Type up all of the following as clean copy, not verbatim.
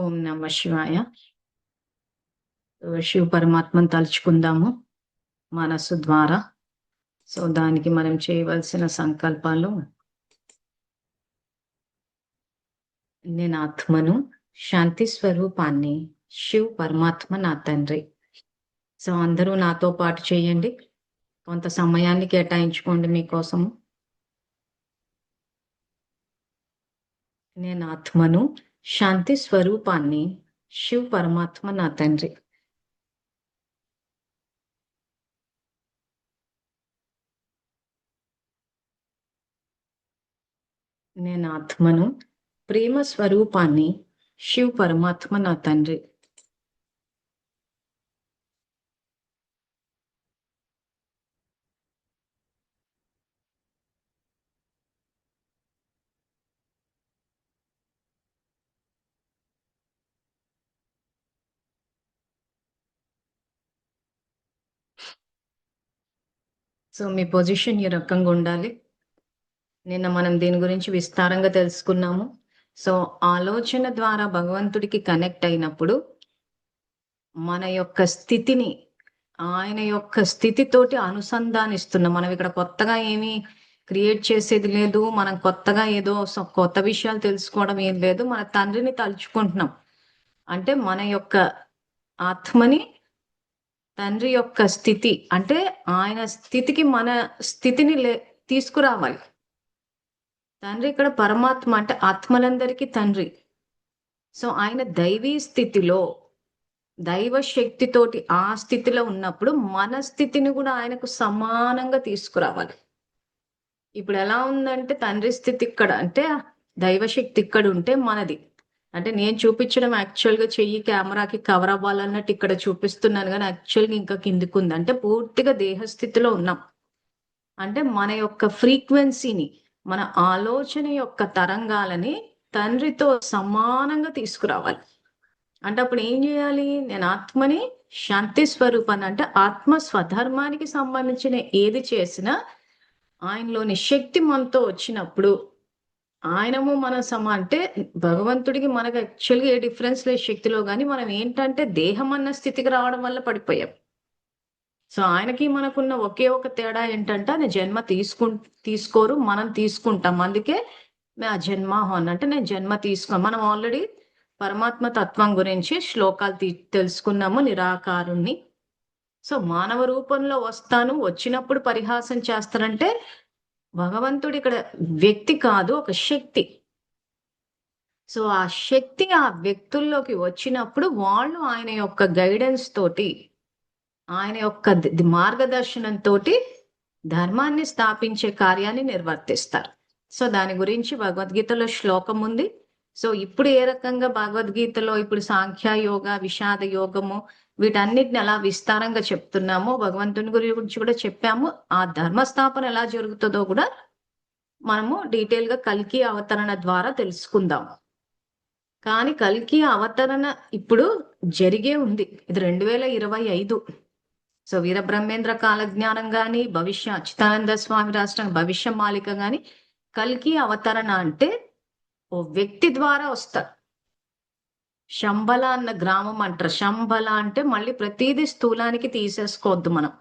ఓం నమ శివాయ. శివ పరమాత్మను తలుచుకుందాము మనసు ద్వారా. దానికి మనం చేయవలసిన సంకల్పాలు: నేను ఆత్మను, శాంతి స్వరూపాన్ని, శివ్ పరమాత్మ నా తండ్రి. అందరూ నాతో పాటు చేయండి. కొంత సమయాన్ని కేటాయించుకోండి మీకోసము. నేను ఆత్మను, శాంతి స్వరూపాన్ని, శివ్ పరమాత్మ నా తండ్రి. నేను ఆత్మను, ప్రేమ స్వరూపాన్ని, శివ్ పరమాత్మ నా తండ్రి. మీ పొజిషన్ ఈ రకంగా ఉండాలి. నిన్న మనం దీని గురించి విస్తారంగా తెలుసుకున్నాము. ఆలోచన ద్వారా భగవంతుడికి కనెక్ట్ అయినప్పుడు మన యొక్క స్థితిని ఆయన యొక్క స్థితితోటి అనుసంధానిస్తున్నాం. మనం ఇక్కడ కొత్తగా ఏమీ క్రియేట్ చేసేది లేదు. మనం కొత్తగా ఏదో కొత్త విషయాలు తెలుసుకోవడం ఏం లేదు. మన తండ్రిని తలుచుకుంటున్నాం. అంటే మన యొక్క ఆత్మని తండ్రి యొక్క స్థితి, అంటే ఆయన స్థితికి మన స్థితిని తీసుకురావాలి. తండ్రి ఇక్కడ పరమాత్మ, అంటే ఆత్మలందరికీ తండ్రి. ఆయన దైవీ స్థితిలో, దైవ శక్తితోటి ఆ స్థితిలో ఉన్నప్పుడు మన స్థితిని కూడా ఆయనకు సమానంగా తీసుకురావాలి. ఇప్పుడు ఎలా ఉందంటే తండ్రి స్థితి ఇక్కడ, అంటే దైవశక్తి ఇక్కడ ఉంటే మనది, అంటే నేను చూపించడం యాక్చువల్గా చెయ్యి కెమెరాకి కవర్ అవ్వాలన్నట్టు ఇక్కడ చూపిస్తున్నాను, కానీ యాక్చువల్గా ఇంకా కిందికి ఉంది. అంటే పూర్తిగా దేహస్థితిలో ఉన్నాం. అంటే మన యొక్క ఫ్రీక్వెన్సీని, మన ఆలోచన యొక్క తరంగాలని తండ్రితో సమానంగా తీసుకురావాలి. అంటే అప్పుడు ఏం చేయాలి? నేను ఆత్మని, శాంతి స్వరూపాన్ని, అంటే ఆత్మ స్వధర్మానికి సంబంధించిన ఏది చేసినా ఆయనలోని శక్తి మనతో వచ్చినప్పుడు ఆయనము మన అంటే భగవంతుడికి మనకు యాక్చువల్గా ఏ డిఫరెన్స్ లేదు శక్తిలో, కానీ మనం ఏంటంటే దేహం అన్న స్థితికి రావడం వల్ల పడిపోయాం. ఆయనకి మనకున్న ఒకే ఒక తేడా ఏంటంటే ఆయన జన్మ తీసుకోరు, మనం తీసుకుంటాం. అందుకే ఆ జన్మాహం అంటే నేను జన్మ తీసుకోను. మనం ఆల్రెడీ పరమాత్మ తత్వం గురించి శ్లోకాలు తెలుసుకున్నాము. నిరాకారుణ్ణి. మానవ రూపంలో వస్తాను, వచ్చినప్పుడు పరిహాసం చేస్తారంటే భగవంతుడు ఇక్కడ వ్యక్తి కాదు, ఒక శక్తి. ఆ శక్తి ఆ వ్యక్తుల్లోకి వచ్చినప్పుడు వాళ్ళు ఆయన యొక్క గైడెన్స్ తోటి, ఆయన యొక్క మార్గదర్శనంతో ధర్మాన్ని స్థాపించే కార్యాన్ని నిర్వర్తిస్తారు. దాని గురించి భగవద్గీతలో శ్లోకం ఉంది. ఇప్పుడు ఏ రకంగా భగవద్గీతలో ఇప్పుడు సాంఖ్య యోగ, విషాద యోగము, వీటన్నిటిని ఎలా విస్తారంగా చెప్తున్నామో భగవంతుని గురించి కూడా చెప్పాము. ఆ ధర్మస్థాపన ఎలా జరుగుతుందో కూడా మనము డీటెయిల్ గా కల్కి అవతరణ ద్వారా తెలుసుకుందాం. కానీ కల్కి అవతరణ ఇప్పుడు జరిగే ఉంది. ఇది 2025. వీరబ్రహ్మేంద్ర కాలజ్ఞానం గాని, భవిష్య అచ్యుతానంద స్వామి రాష్ట్రం భవిష్య మాలిక గాని, కల్కి అవతరణ అంటే ఓ వ్యక్తి ద్వారా వస్తారు. శంబల అన్న గ్రామం అంటారు. శంబల అంటే మళ్ళీ ప్రతిదీ స్థూలానికి తీసేసుకోవద్దు. మనం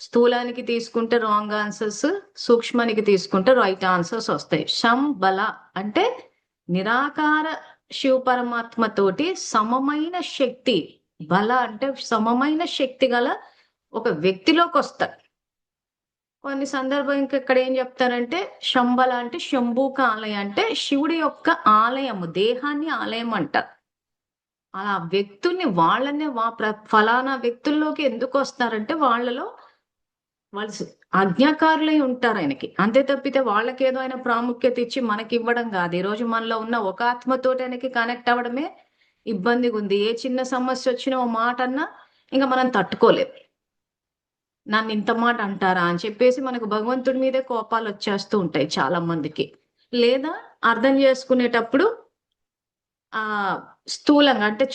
స్థూలానికి తీసుకుంటే రాంగ్ ఆన్సర్స్, సూక్ష్మానికి తీసుకుంటే రైట్ ఆన్సర్స్ వస్తాయి. శంబల అంటే నిరాకార శివ పరమాత్మ తోటి సమమైన శక్తి. బల అంటే సమమైన శక్తి గల ఒక వ్యక్తిలోకి వస్తారు. కొన్ని సందర్భం ఇక్కడ ఏం చెప్తారంటే శంబల అంటే శంభూక ఆలయం, అంటే శివుడి యొక్క ఆలయము, దేహాన్ని ఆలయం అంటారు. అలా వ్యక్తుల్ని వాళ్ళనే ఫలానా వ్యక్తుల్లోకి ఎందుకు వస్తారంటే వాళ్ళు ఆజ్ఞాకారులై ఉంటారు ఆయనకి. అంతే తప్పితే వాళ్ళకేదో ఆయన ప్రాముఖ్యత ఇచ్చి మనకి ఇవ్వడం కాదు. ఈ రోజు మనలో ఉన్న ఒక ఆత్మతోటి ఆయనకి కనెక్ట్ అవ్వడమే ఇబ్బందిగా ఉంది. ఏ చిన్న సమస్య వచ్చినా ఓ మాట అన్నా ఇంకా మనం తట్టుకోలేము. నన్ను ఇంత మాట అంటారా అని చెప్పేసి మనకు భగవంతుడి మీదే కోపాలు వచ్చేస్తూ ఉంటాయి చాలా మందికి. లేదా అర్థం చేసుకునేటప్పుడు ఆ స్థూలంగా, అంటే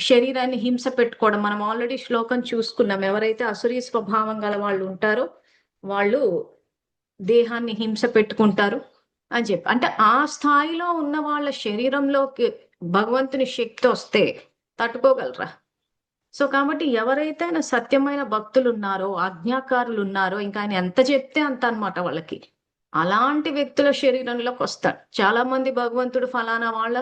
శరీరాన్ని హింస పెట్టుకోవడం. మనం ఆల్రెడీ శ్లోకం చూసుకున్నాం. ఎవరైతే అసురీ స్వభావం గల వాళ్ళు ఉంటారో వాళ్ళు దేహాన్ని హింస పెట్టుకుంటారు అని చెప్పి, అంటే ఆ స్థాయిలో ఉన్న వాళ్ళ శరీరంలోకి భగవంతుని శక్తి వస్తే తట్టుకోగలరా? సో కాబట్టి ఎవరైతే ఆయన సత్యమైన భక్తులున్నారో, ఆజ్ఞాకారులున్నారో ఇంకా ఆయన ఎంత చెప్తే అంత అన్నమాట వాళ్ళకి. అలాంటి వ్యక్తుల శరీరంలోకొస్తాడు. చాలా మంది భగవంతుడు ఫలానా వాళ్ళ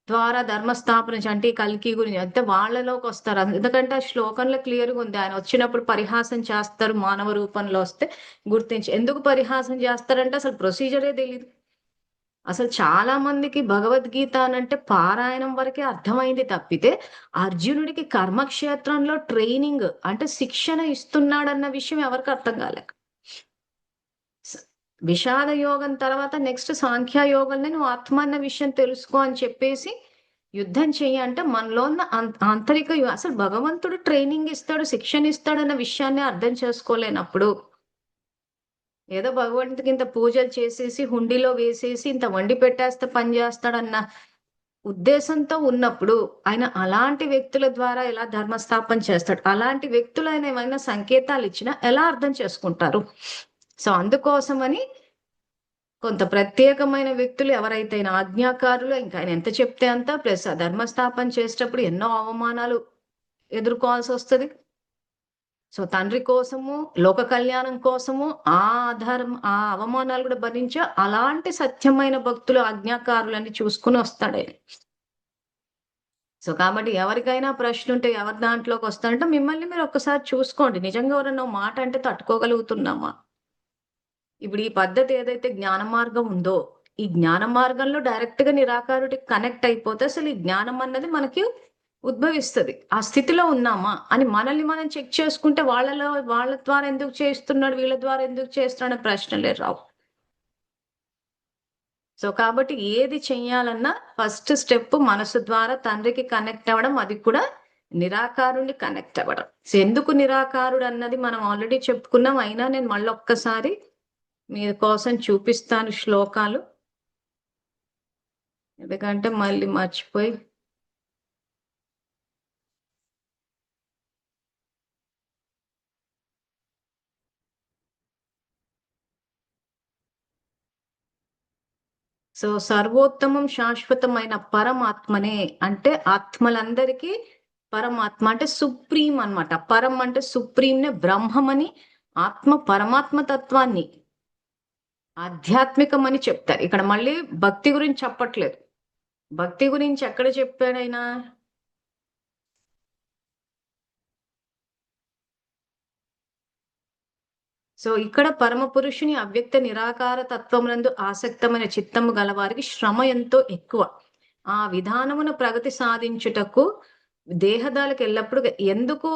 ద్వారా ధర్మస్థాపన అంటే ఈ కల్కి గురించి అంటే వాళ్ళలోకొస్తారు. ఎందుకంటే ఆ శ్లోకంలో క్లియర్‌గా ఉంది. ఆయన వచ్చినప్పుడు పరిహాసం చేస్తారు మానవ రూపంలో వస్తే గుర్తించి. ఎందుకు పరిహాసం చేస్తారంటే అసలు ప్రొసీజరే తెలీదు. అసలు చాలా మందికి భగవద్గీత అనంటే పారాయణం వరకే అర్థమైంది తప్పితే, అర్జునుడికి కర్మక్షేత్రంలో ట్రైనింగ్ అంటే శిక్షణ ఇస్తున్నాడన్న విషయం ఎవరికీ అర్థం కాలే. స విషాద యోగం తర్వాత నెక్స్ట్ సాంఖ్య యోగంలో నువ్వు ఆత్మ అన్న విషయం తెలుసుకో అని చెప్పేసి, యుద్ధం చెయ్యి అంటే మనలో ఉన్న ఆంతరిక అసలు భగవంతుడు ట్రైనింగ్ ఇస్తాడు, శిక్షణ ఇస్తాడన్న విషయాన్ని అర్థం చేసుకోలేనప్పుడు ఏదో భగవంతుడికి ఇంత పూజలు చేసేసి, హుండీలో వేసేసి, ఇంత వండి పెట్టేస్తే పని చేస్తాడన్న ఉద్దేశంతో ఉన్నప్పుడు, ఆయన అలాంటి వ్యక్తుల ద్వారా ఎలా ధర్మస్థాపన చేస్తాడు? అలాంటి వ్యక్తులు ఆయన ఏమైనా సంకేతాలిచ్చినా ఎలా అర్థం చేసుకుంటారు? సో, అందుకోసమని కొంత ప్రత్యేకమైన వ్యక్తులు ఎవరైతే ఆయన ఆజ్ఞాకారులో ఇంకా ఆయన ఎంత చెప్తే అంత ప్లస్ ఆ ధర్మస్థాపన చేసేటప్పుడు ఎన్నో అవమానాలు ఎదుర్కోవాల్సొస్తది. సో, తండ్రి కోసము, లోక కళ్యాణం కోసము ఆ అవమానాలు గూడా భరించా అలాంటి సత్యమైన భక్తులు, ఆజ్ఞాకారులని చూసుకొని వస్తాడాయన. సో, కాబట్టి ఎవరికైనా ప్రశ్నుంటే ఎవరి దాంట్లోకొస్తారంటే మిమ్మల్ని మీరు ఒక్కసారి చూసుకోండి. నిజంగా ఎవరన్నా ఓ మాట అంటే తట్టుకోగలుగుతున్నామా? ఇప్పుడు ఈ పద్ధతి ఏదైతే జ్ఞాన మార్గం ఉందో, ఈ జ్ఞాన మార్గంలో డైరెక్ట్‌గా నిరాకారుడికి కనెక్ట్ అయిపోతే అసలు ఈ జ్ఞానం అన్నది మనకి ఉద్భవిస్తది. ఆ స్థితిలో ఉన్నామా అని మనల్ని మనం చెక్ చేసుకుంటే వాళ్ళ ద్వారా ఎందుకు చేస్తున్నాడు, వీళ్ళ ద్వారా ఎందుకు చేస్తున్నాడు అనే ప్రశ్నలే రావు. సో, కాబట్టి ఏది చెయ్యాలన్నా ఫస్ట్ స్టెప్ మనసు ద్వారా తండ్రికి కనెక్ట్ అవ్వడం. అది కూడా నిరాకారుడిని కనెక్ట్ అవ్వడం. సో, ఎందుకు నిరాకారుడు అన్నది మనం ఆల్రెడీ చెప్పుకున్నాం. అయినా నేను మళ్ళొక్కసారి మీ కోసం చూపిస్తాను శ్లోకాలు. ఎందుకంటే మళ్ళీ మర్చిపోయి సో, సర్వోత్తమం శాశ్వతమైన పరమాత్మనే అంటే ఆత్మలందరికీ పరమాత్మ అంటే సుప్రీం అన్నమాట. పరం అంటే సుప్రీంనే బ్రహ్మమని ఆత్మ పరమాత్మ తత్వాన్ని ఆధ్యాత్మికమని చెప్తారు. ఇక్కడ మళ్ళీ భక్తి గురించి చెప్పట్లేదు. భక్తి గురించి ఎక్కడ చెప్పాడాయన? సో, ఇక్కడ పరమపురుషుని అవ్యక్త నిరాకార తత్వమునందు ఆసక్తమైన చిత్తము గలవారికి శ్రమ ఎంతో ఎక్కువ. ఆ విధానమున ప్రగతి సాధించుటకు దేహదాలకు ఎల్లప్పుడు ఎందుకు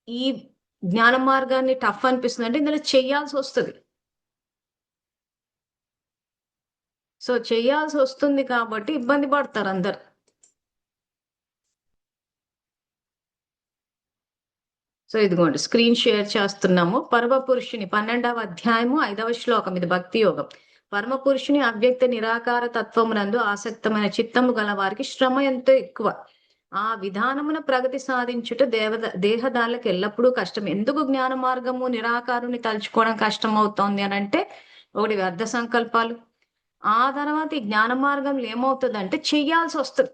ఈ జ్ఞాన మార్గాన్ని టఫ్ అనిపిస్తుందంటే ఇందులో చెయ్యాల్సొస్తది. సో, చెయ్యాల్సొస్తుంది కాబట్టి ఇబ్బంది పడతారందరు. సో, ఇదిగోండి స్క్రీన్ షేర్ చేస్తున్నాము. పరమపురుషుని 12వ అధ్యాయము 5వ శ్లోకం ఇది భక్తి యోగం. పరమపురుషుని అవ్యక్త నిరాకార తత్వమునందు ఆసక్తమైన చిత్తము గల వారికి శ్రమ ఎంతో ఎక్కువ. ఆ విధానమున ప్రగతి సాధించుట దేహదాలకు ఎల్లప్పుడూ కష్టం. ఎందుకు జ్ఞాన మార్గము నిరాకారుని తలుచుకోవడం కష్టమవుతోంది అనంటే, ఒకటి వ్యర్థ సంకల్పాలు. ఆ తర్వాత ఈ జ్ఞాన మార్గంలో ఏమవుతదంటే చెయ్యాల్సొస్తది.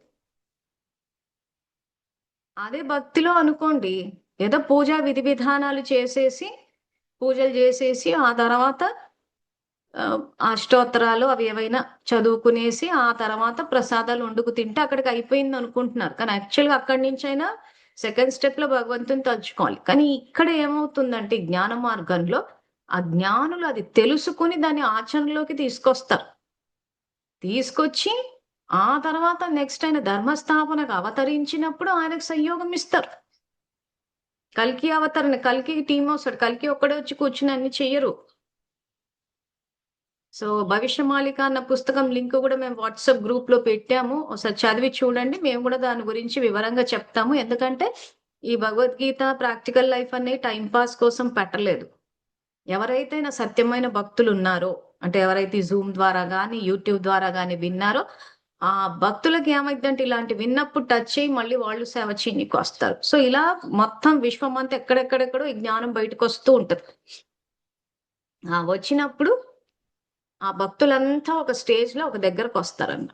అదే భక్తిలో అనుకోండి. ఏదో పూజా విధి విధానాలు చేసేసి, పూజలు జేసేసి, ఆ తర్వాత అష్టోత్తరాలు అవి ఏవైనా చదువుకునేసి, ఆ తర్వాత ప్రసాదాలు వండుకు తింటే అక్కడికి అయిపోయిందనుకుంటున్నారు. కానీ యాక్చువల్‌గా అక్కడి నుంచైనా సెకండ్ స్టెప్‌లో భగవంతుని తలుచుకోవాలి. కానీ ఇక్కడ ఏమవుతుందంటే జ్ఞాన మార్గంలో, ఆ జ్ఞానులు అది తెలుసుకొని దాన్ని ఆచరణలోకి తీసుకొస్తారు. తీసుకొచ్చి, ఆ తర్వాత నెక్స్ట్ ఆయన ధర్మస్థాపనకు అవతరించినప్పుడు ఆయనకు సంయోగం ఇస్తారు. కల్కి అవతరణ. కల్కి టీమొస్తాడు. కల్కి ఒక్కడే వచ్చి కూర్చొని అన్ని చెయ్యరు. సో, 'భవిష్యమాలిక' అన్న పుస్తకం లింక్ గూడా మేము వాట్సాప్ గ్రూప్‌లో పెట్టాము. ఒకసారి చదివి చూడండి. మేము గూడా దాని గురించి వివరంగా చెప్తాము. ఎందుకంటే, ఈ భగవద్గీత, ప్రాక్టికల్ లైఫ్ అనేవి టైమ్ పాస్ కోసం పెట్టలేదు. ఎవరైతే నా సత్యమైన భక్తులున్నారో, అంటే ఎవరైతే జూమ్ ద్వారా గాని, యూట్యూబ్ ద్వారా గాని విన్నారో, ఆ భక్తులకి ఏమైద్దంటే ఇలాంటి విన్నప్పుడు టచ్ అయ్యి మళ్ళీ వాళ్ళు సేవ చేయనీకొస్తారు. సో, ఇలా మొత్తం విశ్వమంతా ఎక్కడెక్కడెక్కడో ఈ జ్ఞానం బయటకొస్తూ ఉంటది. వచ్చినప్పుడు ఆ భక్తులంతా ఒక స్టేజ్‌లో ఒక దగ్గరకొస్తారన్నమాట.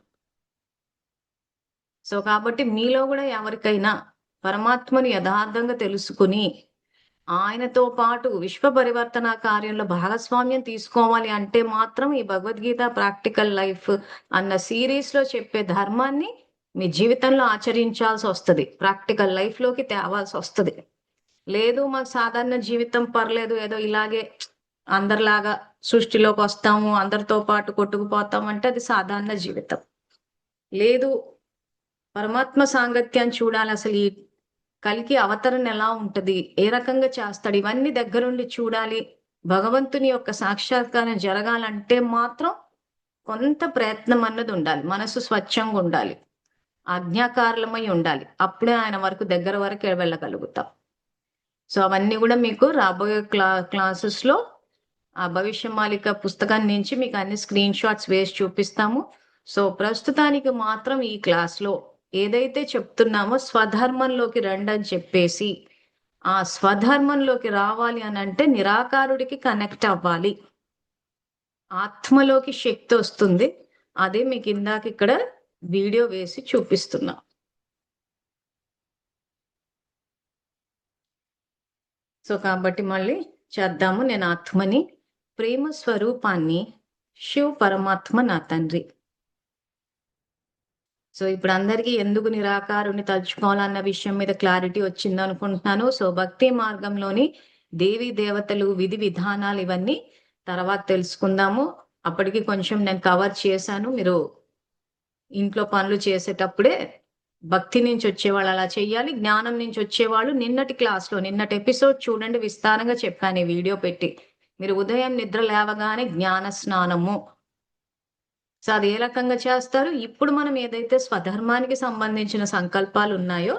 సో కాబట్టి మీలో కూడా ఎవరికైనా పరమాత్మని యథార్థంగా తెలుసుకుని ఆయనతో పాటు విశ్వ పరివర్తన కార్యంలో భాగస్వామ్యం తీసుకోవాలి అంటే మాత్రం ఈ భగవద్గీత ప్రాక్టికల్ లైఫ్ అన్న సిరీస్ లో చెప్పే ధర్మాన్ని మీ జీవితంలో ఆచరించాల్సి వస్తుంది, ప్రాక్టికల్ లైఫ్ లోకి తేవాల్సి వస్తుంది. లేదు మాకు సాధారణ జీవితం పర్లేదు, ఏదో ఇలాగే అందరిలాగా సృష్టిలోకి వస్తాము, అందరితో పాటు కొట్టుకుపోతాం అంటే అది సాధారణ జీవితం. లేదు పరమాత్మ సాంగత్యాన్ని చూడాలి, అసలు ఈ కలికి అవతరణ ఎలా ఉంటది, ఏ రకంగా చేస్తాడు, ఇవన్నీ దగ్గరుండి చూడాలి, భగవంతుని యొక్క సాక్షాత్కారం జరగాలంటే మాత్రం కొంత ప్రయత్నం అన్నది ఉండాలి, మనసు స్వచ్ఛంగా ఉండాలి, ఆజ్ఞాకారులమై ఉండాలి. అప్పుడే ఆయన వరకు దగ్గర వరకు వెళ్ళగలుగుతాం. సో అవన్నీ కూడా మీకు రాబోయే క్లాసెస్ లో ఆ భవిష్యమాలిక పుస్తకాన్ని నుంచి మీకు అన్ని స్క్రీన్ షాట్స్ వేసి చూపిస్తాము. సో ప్రస్తుతానికి మాత్రం ఈ క్లాస్ లో ఏదైతే చెప్తున్నామో స్వధర్మంలోకి రండి అని చెప్పేసి, ఆ స్వధర్మంలోకి రావాలి అని అంటే నిరాకారుడికి కనెక్ట్ అవ్వాలి, ఆత్మలోకి శక్తి వస్తుంది. అదే మీకు ఇందాక ఇక్కడ వీడియో వేసి చూపిస్తున్నా. సో కాబట్టి మళ్ళీ చేద్దాము. నేను ఆత్మని, ప్రేమ స్వరూపాన్ని, శివ్ పరమాత్మ నా తండ్రి. సో ఇప్పుడు అందరికీ ఎందుకు నిరాకారుని తలుచుకోవాలన్న విషయం మీద క్లారిటీ వచ్చింది అనుకుంటున్నాను. సో భక్తి మార్గంలోని దేవి దేవతలు, విధి విధానాలు ఇవన్నీ తర్వాత తెలుసుకుందాము. అప్పటికి కొంచెం నేను కవర్ చేశాను. మీరు ఇంట్లో పనులు చేసేటప్పుడే భక్తి నుంచి వచ్చేవాళ్ళు అలా చెయ్యాలి, జ్ఞానం నుంచి వచ్చేవాళ్ళు నిన్నటి క్లాస్లో నిన్నటి ఎపిసోడ్ చూడండి, విస్తారంగా చెప్పాను ఈ వీడియో పెట్టి. మీరు ఉదయం నిద్ర లేవగానే జ్ఞాన స్నానము, సో అది ఏ రకంగా చేస్తారు, ఇప్పుడు మనం ఏదైతే స్వధర్మానికి సంబంధించిన సంకల్పాలు ఉన్నాయో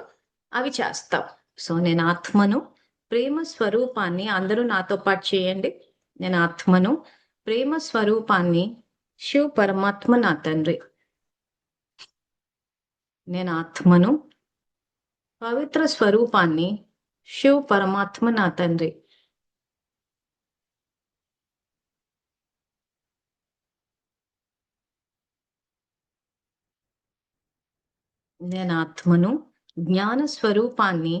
అవి చేస్తాం. సో నేను ఆత్మను, ప్రేమ స్వరూపాన్ని, అందరూ నాతో పాటు చేయండి. నేను ఆత్మను, ప్రేమ స్వరూపాన్ని, శివ్ పరమాత్మ నా తండ్రి. నేను ఆత్మను, పవిత్ర స్వరూపాన్ని, శివ్ పరమాత్మ నా తండ్రి. నేను ఆత్మను, జ్ఞాన స్వరూపాన్ని,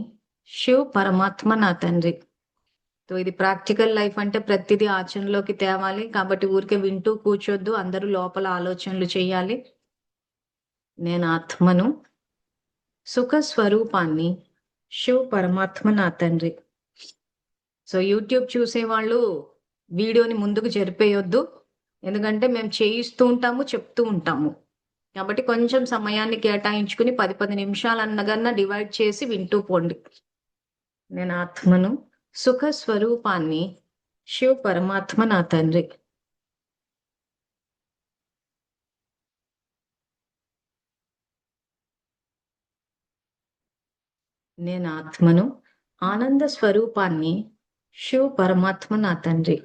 శివ్ పరమాత్మ నా తండ్రి. సో ఇది ప్రాక్టికల్ లైఫ్ అంటే ప్రతిదీ ఆచరణలోకి తేవాలి. కాబట్టి ఊరికే వింటూ కూర్చోద్దు, అందరూ లోపల ఆలోచనలు చేయాలి. నేను ఆత్మను, సుఖ స్వరూపాన్ని, శివ్ పరమాత్మ నా తండ్రి. సో యూట్యూబ్ చూసేవాళ్ళు వీడియోని ముందుకు జరిపేయొద్దు, ఎందుకంటే మేము చేయిస్తూ ఉంటాము, చెప్తూ ఉంటాము. కాబట్టి కొంచెం సమయాన్ని కేటాయించుకుని 10-10 నిమిషాలు అన్నగన్నా డివైడ్ చేసి వింటూ పోండి. నేను ఆత్మను, సుఖ స్వరూపాన్ని, శివ్ పరమాత్మ నా తండ్రి. నేను ఆత్మను, ఆనంద స్వరూపాన్ని, శివ్ పరమాత్మ నా తండ్రి.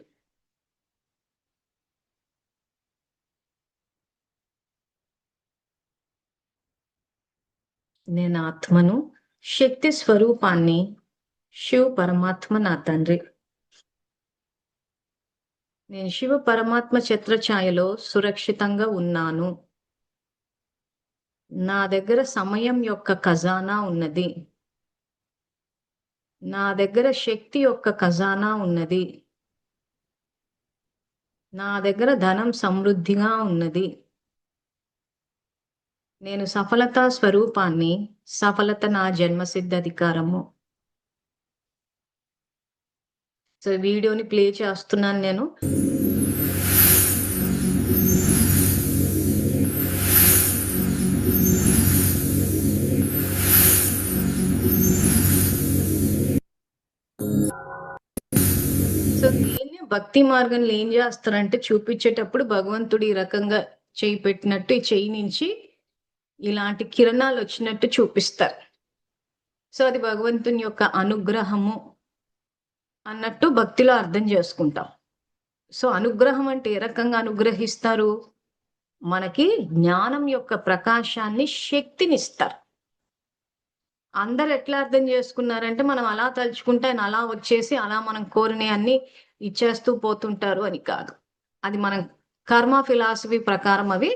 నేను ఆత్మను, శక్తి స్వరూపాన్ని, శివ్ పరమాత్మ నా తండ్రి. నేను శివ పరమాత్మ ఛత్రఛాయలో సురక్షితంగా ఉన్నాను. నా దగ్గర సమయం యొక్క ఖజానా ఉన్నది, నా దగ్గర శక్తి యొక్క ఖజానా ఉన్నది, నా దగ్గర ధనం సమృద్ధిగా ఉన్నది. నేను సఫలతా స్వరూపాన్ని, సఫలత నా జన్మసిద్ధ అధికారము. సో వీడియోని ప్లే చేస్తున్నాను నేను. సో దీన్ని భక్తి మార్గంలో ఏం చేస్తారంటే చూపించేటప్పుడు భగవంతుడు ఈ రకంగా చేయి పెట్టినట్టు ఈ చేయి నుంచి ఇలాంటి కిరణాలు వచ్చినట్టు చూపిస్తారు. సో అది భగవంతుని యొక్క అనుగ్రహము అన్నట్టు భక్తిలో అర్థం చేసుకుంటాం. సో అనుగ్రహం అంటే ఏ రకంగా అనుగ్రహిస్తారు, మనకి జ్ఞానం యొక్క ప్రకాశాన్ని, శక్తినిస్తారు. అందరు ఎట్లా అర్థం చేసుకున్నారంటే మనం అలా తలుచుకుంటే ఆయన అలా వచ్చేసి అలా మనం కోరినే అన్ని ఇచ్చేస్తూ పోతుంటారు అని కాదు. అది మనం కర్మ ఫిలాసఫీ ప్రకారం అవి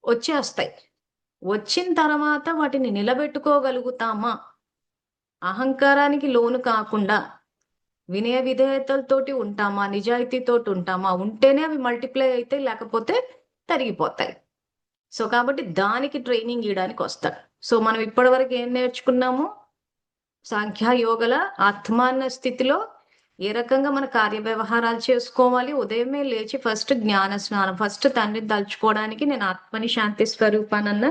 వచ్చేస్తాయి. వచ్చిన తర్వాత వాటిని నిలబెట్టుకోగలుగుతామా? అహంకారానికి లోను కాకుండా వినయ విధేయతలతోటి ఉంటామా? నిజాయితీతోటి ఉంటామా? ఉంటేనే అవి మల్టిప్లై అయితే, లేకపోతే తరిగిపోతాయి. సో కాబట్టి దానికి ట్రైనింగ్ ఇవ్వడానికి వస్తాడు. సో మనం ఇప్పటివరకు ఏం నేర్చుకున్నాము? సాంఖ్యయోగల ఆత్మాన స్థితిలో ఏ రకంగా మన కార్య వ్యవహారాలు చేసుకోవాలి. ఉదయమే లేచి ఫస్ట్ జ్ఞాన స్నానం, ఫస్ట్ తండ్రిని తలుచుకోవడానికి నేను ఆత్మని శాంతి స్వరూపానన్న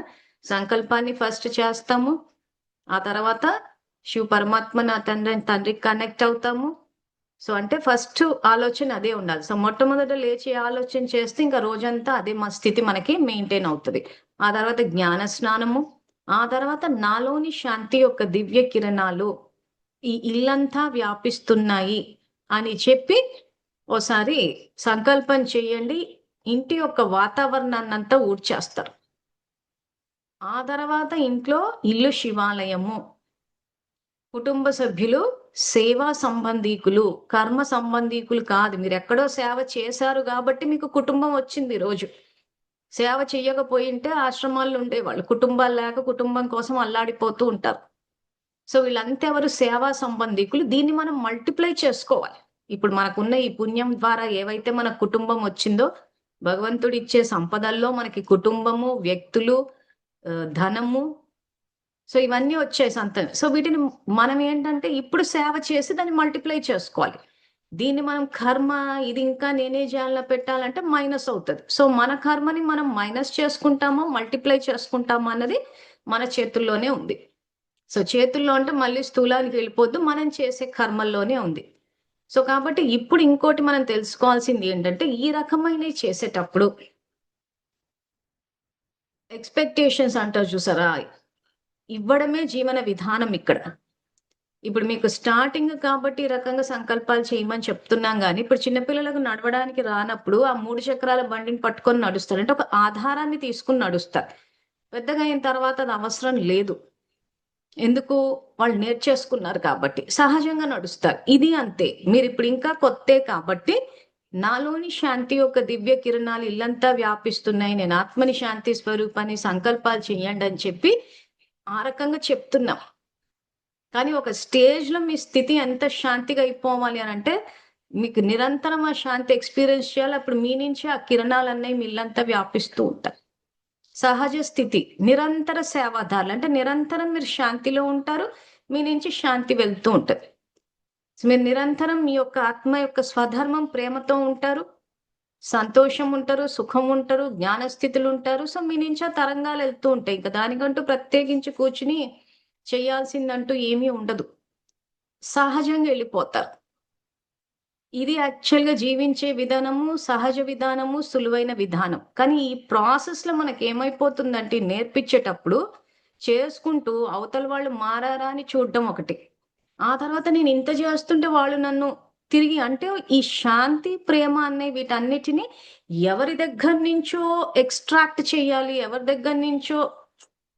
సంకల్పాన్ని ఫస్ట్ చేస్తాము. ఆ తర్వాత శివ పరమాత్మ నా తండ్రికి కనెక్ట్ అవుతాము. సో అంటే ఫస్ట్ ఆలోచన అదే ఉండాలి. సో మొట్టమొదట లేచి ఆలోచన చేస్తే ఇంకా రోజంతా అదే మా స్థితి మనకి మెయింటైన్ అవుతుంది. ఆ తర్వాత జ్ఞాన స్నానము, ఆ తర్వాత నాలోని శాంతి యొక్క దివ్య కిరణాలు ఈ ఇల్లంతా వ్యాపిస్తున్నాయి అని చెప్పి ఓసారి సంకల్పం చేయండి. ఇంటి యొక్క వాతావరణాన్ని అంతా ఊడ్చేస్తారు. ఆ తర్వాత ఇంట్లో ఇల్లు శివాలయము, కుటుంబ సభ్యులు సేవా సంబంధీకులు, కర్మ సంబంధీకులు కాదు. మీరు ఎక్కడో సేవ చేశారు కాబట్టి మీకు కుటుంబం వచ్చింది రోజు. సేవ చెయ్యకపోయింటే ఆశ్రమాల్లో ఉండేవాళ్ళు. కుటుంబాలు లేక కుటుంబం కోసం అల్లాడిపోతూ ఉంటారు. సో వీళ్ళంతా ఎవరు? సేవా సంబంధీకులు. దీన్ని మనం మల్టిప్లై చేసుకోవాలి. ఇప్పుడు మనకున్న ఈ పుణ్యం ద్వారా ఏవైతే మన కుటుంబం వచ్చిందో, భగవంతుడు ఇచ్చే సంపదల్లో మనకి కుటుంబము, వ్యక్తులు, ధనము, సో ఇవన్నీ వచ్చాయి సంతం. సో వీటిని మనం ఏంటంటే ఇప్పుడు సేవ చేసి దాన్ని మల్టిప్లై చేసుకోవాలి. దీన్ని మనం కర్మ, ఇది ఇంకా నేనే చేయాలని పెట్టాలంటే మైనస్ అవుతుంది. సో మన కర్మని మనం మైనస్ చేసుకుంటామో మల్టిప్లై చేసుకుంటామో అన్నది మన చేతుల్లోనే ఉంది. సో చేతుల్లో అంటే మళ్ళీ స్థూలానికి వెళ్ళిపోద్దు, మనం చేసే కర్మల్లోనే ఉంది. సో కాబట్టి ఇప్పుడు ఇంకోటి మనం తెలుసుకోవాల్సింది ఏంటంటే, ఈ రకమైనవి చేసేటప్పుడు ఎక్స్పెక్టేషన్స్ అంటారు చూసారా, ఇవ్వడమే జీవన విధానం ఇక్కడ. ఇప్పుడు మీకు స్టార్టింగ్ కాబట్టి ఈ రకంగా సంకల్పాలు చేయమని చెప్తున్నాం కానీ, ఇప్పుడు చిన్నపిల్లలకు నడవడానికి రానప్పుడు ఆ 3 చక్రాల బండిని పట్టుకొని నడుస్తారు. అంటే ఒక ఆధారాన్ని తీసుకుని నడుస్తారు. పెద్దగా అయిన తర్వాత అది అవసరం లేదు. ఎందుకు? వాళ్ళు నేర్చేసుకున్నారు కాబట్టి సహజంగా నడుస్తారు. ఇది అంతే. మీరు ఇప్పుడు ఇంకా కొత్తే కాబట్టి నాలోని శాంతి యొక్క దివ్య కిరణాలు ఇల్లంతా వ్యాపిస్తున్నాయి, నేను ఆత్మని శాంతి స్వరూపాన్ని సంకల్పాలు చేయండి అని చెప్పి ఆ రకంగా చెప్తున్నాం. కానీ ఒక స్టేజ్ లో మీ స్థితి ఎంత శాంతిగా అయిపోవాలి అని అంటే, మీకు నిరంతరం ఆ శాంతి ఎక్స్పీరియన్స్ చేయాలి. అప్పుడు మీ నుంచి ఆ కిరణాలన్నీ మీ ఇల్లంతా వ్యాపిస్తూ ఉంటాయి. సహజ స్థితి నిరంతర సేవాదారులు అంటే నిరంతరం మీరు శాంతిలో ఉంటారు. మీ నుంచి శాంతి వెళ్తూ ఉంటది. మీరు నిరంతరం మీ యొక్క ఆత్మ యొక్క స్వధర్మం ప్రేమతో ఉంటారు, సంతోషం ఉంటారు, సుఖం ఉంటారు, జ్ఞాన స్థితులు ఉంటారు. సో మీ నుంచి ఆ తరంగాలు వెళ్తూ ఉంటాయి. ఇంకా దానికంటూ ప్రత్యేకించి కూర్చుని చేయాల్సిందంటూ ఏమీ ఉండదు. సహజంగా వెళ్ళిపోతారు. ఇది యాక్చువల్‌గా జీవించే విధానము, సహజ విధానము, సులువైన విధానం. కానీ ఈ ప్రాసెస్‌లో మనకేమైపోతుందంటే నేర్పించేటప్పుడు చేసుకుంటూ అవతల వాళ్ళు మారారా అని చూడడం ఒకటి. ఆ తర్వాత నేను ఇంత చేస్తుంటే వాళ్ళు నన్ను తిరిగి అంటే ఈ శాంతి, ప్రేమ అనే వీటన్నిటిని ఎవరి దగ్గర నుంచో ఎక్స్‌ట్రాక్ట్ చేయాలి, ఎవరి దగ్గర నుంచో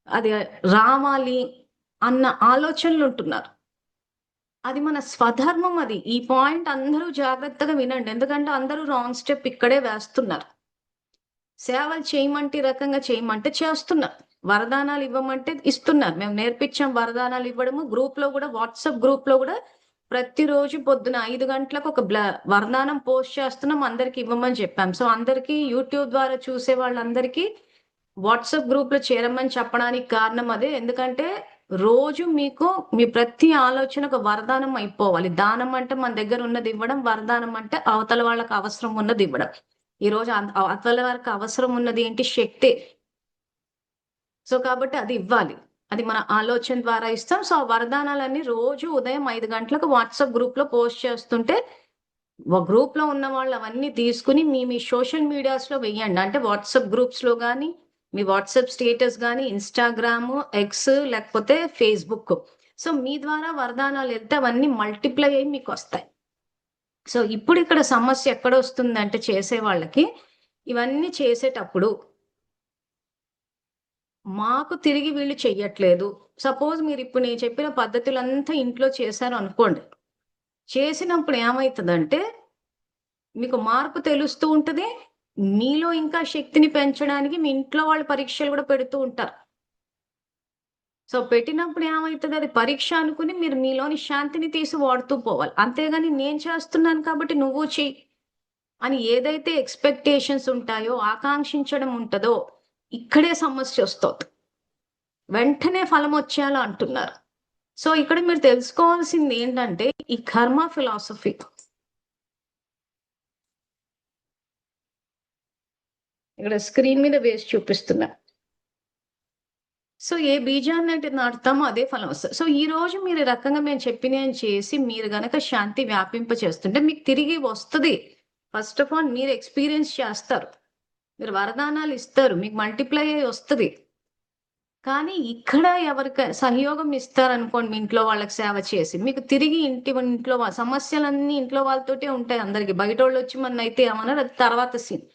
అది రావాలి అన్న ఆలోచనలుంటున్నారు. అది మన స్వధర్మం అది. ఈ పాయింట్ అందరూ జాగ్రత్తగా వినండి. ఎందుకంటే అందరూ రాంగ్ స్టెప్ ఇక్కడే వేస్తున్నారు. సేవలు చేయమంటే, ఈ రకంగా చేయమంటే చేస్తున్నారు. వరదానాలు ఇవ్వమంటే ఇస్తున్నారు. మేము నేర్పించాం వరదానాలు ఇవ్వడము. గ్రూప్‌లో గూడా, వాట్సాప్ గ్రూప్‌లో గూడా ప్రతిరోజు పొద్దున 5 గంటలకు ఒక వరదానం పోస్ట్ చేస్తున్నాం. అందరికి ఇవ్వమని చెప్పాం. సో అందరికీ యూట్యూబ్ ద్వారా చూసే వాళ్ళందరికీ వాట్సాప్ గ్రూప్‌లో చేరమని చెప్పడానికి కారణం అదే. ఎందుకంటే రోజు మీకు మీ ప్రతి ఆలోచన ఒక వరదానం అయిపోవాలి. దానం అంటే మన దగ్గర ఉన్నది ఇవ్వడం, వరదానం అంటే అవతల వాళ్ళకి అవసరం ఉన్నది ఇవ్వడం. ఈరోజు అవతల వారికి అవసరం ఉన్నది ఏంటి? శక్తే. సో కాబట్టి అది ఇవ్వాలి. అది మన ఆలోచన ద్వారా ఇస్తాం. సో ఆ వరదానాలన్నీ రోజు ఉదయం 5 గంటలకు వాట్సాప్ గ్రూప్‌లో పోస్ట్ చేస్తుంటే, గ్రూప్‌లో ఉన్న వాళ్ళు అవన్నీ తీసుకొని మీ సోషల్ మీడియాస్‌లో వెయ్యండి. అంటే వాట్సాప్ గ్రూప్స్‌లో గాని, మీ వాట్సాప్ స్టేటస్ గాని, ఇన్‌స్టాగ్రాము, ఎక్స్ లేకపోతే ఫేస్‌బుక్. సో మీ ద్వారా వరదానాలు ఎళ్తే అవన్నీ మల్టిప్లై అయ్యి మీకొస్తాయి. సో ఇప్పుడు ఇక్కడ సమస్య ఎక్కడొస్తుందంటే చేసేవాళ్ళకి, ఇవన్నీ చేసేటప్పుడు మాకు తిరిగి వీళ్ళు చెయ్యట్లేదు. సపోజ్ మీరిప్పుడు నేను చెప్పిన పద్ధతులంతా ఇంట్లో చేశారు అనుకోండి. చేసినప్పుడు ఏమైతదంటే, మీకు మార్పు తెలుస్తూ ఉంటది. మీలో ఇంకా శక్తిని పెంచడానికి మీ ఇంట్లో వాళ్ళు పరీక్షలు గూడా పెడుతూ ఉంటారు. సో పెట్టినప్పుడు ఏమవుతుంది, అది పరీక్ష అనుకుని మీరు మీలోని శాంతిని తీసి వాడుతూ పోవాలి. అంతేగాని నేను చేస్తున్నాను కాబట్టి నువ్వు చెయ్యి అని ఏదైతే ఎక్స్పెక్టేషన్స్ ఉంటాయో, ఆకాంక్షించడం ఉంటదో, ఇక్కడే సమస్య వస్తుంది. వెంటనే ఫలం వచ్చేయాలా అంటున్నారు. సో ఇక్కడ మీరు తెలుసుకోవాల్సింది ఏంటంటే, ఈ కర్మ ఫిలాసఫీ ఇక్కడ స్క్రీన్ మీద వేసి చూపిస్తున్నా. సో ఏ బీజాన్ని అయితే నాటుతామో అదే ఫలం వస్తుంది. సో ఈ రోజు మీరు ఈ రకంగా మేము చెప్పిన చేసి మీరు గనక శాంతి వ్యాపింప చేస్తుంటే మీకు తిరిగి వస్తుంది. ఫస్ట్ ఆఫ్ ఆల్ మీరు ఎక్స్పీరియన్స్ చేస్తారు, మీరు వరదానాలు ఇస్తారు, మీకు మల్టిప్లై అయ్యి వస్తుంది. కానీ ఇక్కడ ఎవరికి సహయోగం ఇస్తారనుకోండి, మీ ఇంట్లో వాళ్ళకి సేవ చేసి, మీకు తిరిగి ఇంట్లో సమస్యలన్నీ ఇంట్లో వాళ్ళతోటే ఉంటాయి. అందరికి బయట వాళ్ళు వచ్చి మన అయితే ఏమన్నారు, అది తర్వాత సీన్.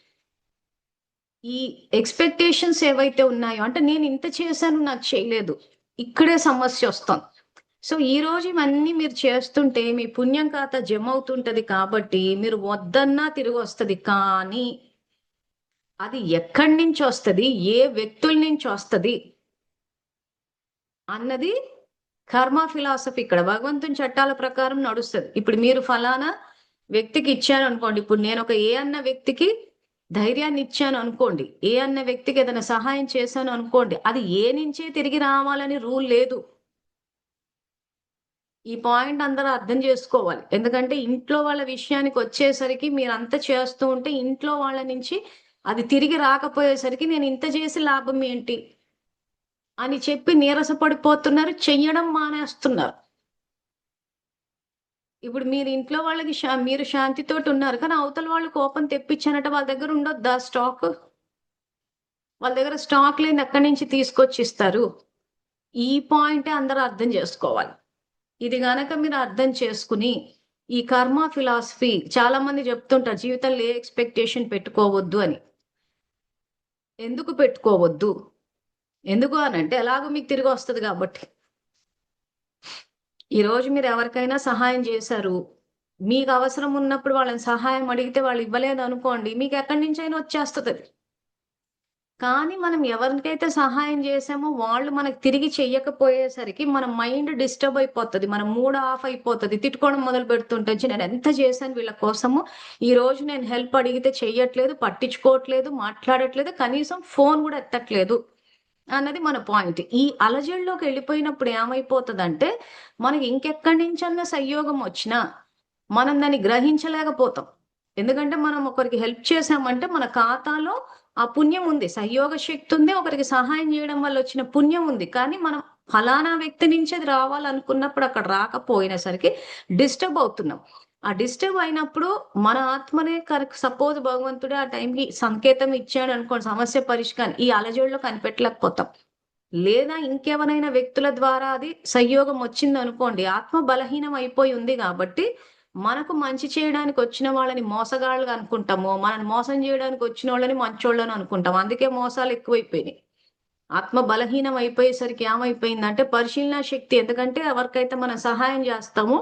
ఈ ఎక్స్పెక్టేషన్స్ ఏవైతే ఉన్నాయో, అంటే నేను ఇంత చేశాను నాకు చేయలేదు, ఇక్కడే సమస్య వస్తుంది. సో ఈ రోజు ఇవన్నీ మీరు చేస్తుంటే మీ పుణ్యం ఖాతా జమ అవుతుంటది కాబట్టి మీరు వద్దన్నా తిరిగి వస్తుంది. కానీ అది ఎక్కడి నుంచి వస్తుంది, ఏ వ్యక్తుల నుంచి వస్తుంది అన్నది కర్మ ఫిలాసఫీ ఇక్కడ భగవంతుని చట్టాల ప్రకారం నడుస్తుంది. ఇప్పుడు మీరు ఫలానా వ్యక్తికి ఇచ్చాను అనుకోండి, ఇప్పుడు నేను ఒక ఏ అన్న వ్యక్తికి ధైర్యాన్ని ఇచ్చాను అనుకోండి, ఏ అన్న వ్యక్తికి ఏదైనా సహాయం చేశాను అనుకోండి, అది ఏ నుంచే తిరిగి రావాలని రూల్ లేదు. ఈ పాయింట్ అందరూ అర్థం చేసుకోవాలి. ఎందుకంటే ఇంట్లో వాళ్ళ విషయానికి వచ్చేసరికి మీరు అంత చేస్తూ ఉంటే ఇంట్లో వాళ్ళ నుంచి అది తిరిగి రాకపోయేసరికి నేను ఇంత చేసి లాభం ఏంటి అని చెప్పి నీరసపడిపోతున్నారు, చెయ్యడం మానేస్తున్నారు. ఇప్పుడు మీరు ఇంట్లో వాళ్ళకి మీరు శాంతితోటి ఉన్నారు, కానీ అవతల వాళ్ళు కోపం తెప్పించానట, వాళ్ళ దగ్గర ఉండొద్దా స్టాక్? వాళ్ళ దగ్గర స్టాక్ లేని ఎక్కడి నుంచి తీసుకొచ్చి ఇస్తారు? ఈ పాయింటే అందరూ అర్థం చేసుకోవాలి. ఇది గనక మీరు అర్థం చేసుకుని ఈ కర్మ ఫిలాసఫీ, చాలా మంది చెప్తుంటారు జీవితంలో ఏ ఎక్స్పెక్టేషన్ పెట్టుకోవద్దు అని. ఎందుకు పెట్టుకోవద్దు? ఎందుకు అనంటే ఎలాగో మీకు తిరిగి వస్తుంది కాబట్టి. ఈరోజు మీరు ఎవరికైనా సహాయం చేశారు, మీకు అవసరం ఉన్నప్పుడు వాళ్ళని సహాయం అడిగితే వాళ్ళు ఇవ్వలేదు అనుకోండి, మీకు ఎక్కడి నుంచి అయినా వచ్చేస్తుంది. కానీ మనం ఎవరికైతే సహాయం చేసామో వాళ్ళు మనకు తిరిగి చెయ్యకపోయేసరికి మన మైండ్ డిస్టర్బ్ అయిపోతుంది, మన మూడ్ ఆఫ్ అయిపోతుంది, తిట్టుకోవడం మొదలు పెడుతుంటే నేను ఎంత చేశాను వీళ్ళ కోసము, ఈ రోజు నేను హెల్ప్ అడిగితే చెయ్యట్లేదు, పట్టించుకోవట్లేదు, మాట్లాడట్లేదు, కనీసం ఫోన్ కూడా ఎత్తట్లేదు అన్నది మన పాయింట్. ఈ అలజడిలోకి వెళ్ళిపోయినప్పుడు ఏమైపోతుందంటే మనకి ఇంకెక్కడి నుంచన్నా సంయోగం వచ్చినా మనం దాన్ని గ్రహించలేకపోతాం. ఎందుకంటే మనం ఒకరికి హెల్ప్ చేసామంటే మన ఖాతాలో ఆ పుణ్యం ఉంది, సహయోగ శక్తి ఉంది, ఒకరికి సహాయం చేయడం వల్ల వచ్చిన పుణ్యం ఉంది. కానీ మనం ఫలానా వ్యక్తి నుంచి అది రావాలనుకున్నప్పుడు అక్కడ రాకపోయినసరికి డిస్టర్బ్ అవుతున్నాం. ఆ డిస్టర్బ్ అయినప్పుడు మన ఆత్మనే సపోజ్ భగవంతుడే ఆ టైంకి సంకేతం ఇచ్చాడు అనుకోండి, సమస్య పరిష్కారం ఈ అలజడిలో కనిపెట్టలేకపోతాం. లేదా ఇంకెవరైనా వ్యక్తుల ద్వారా అది సంయోగం వచ్చింది అనుకోండి, ఆత్మ బలహీనం అయిపోయి ఉంది కాబట్టి మనకు మంచి చేయడానికి వచ్చిన వాళ్ళని మోసగాళ్ళుగా అనుకుంటాము, మనల్ని మోసం చేయడానికి వచ్చిన వాళ్ళని మంచోళ్ళని అనుకుంటాం. అందుకే మోసాలు ఎక్కువైపోయినాయి. ఆత్మ బలహీనం అయిపోయేసరికి ఏమైపోయిందంటే పరిశీలన శక్తి, ఎందుకంటే ఎవరికైతే మనం సహాయం చేస్తామో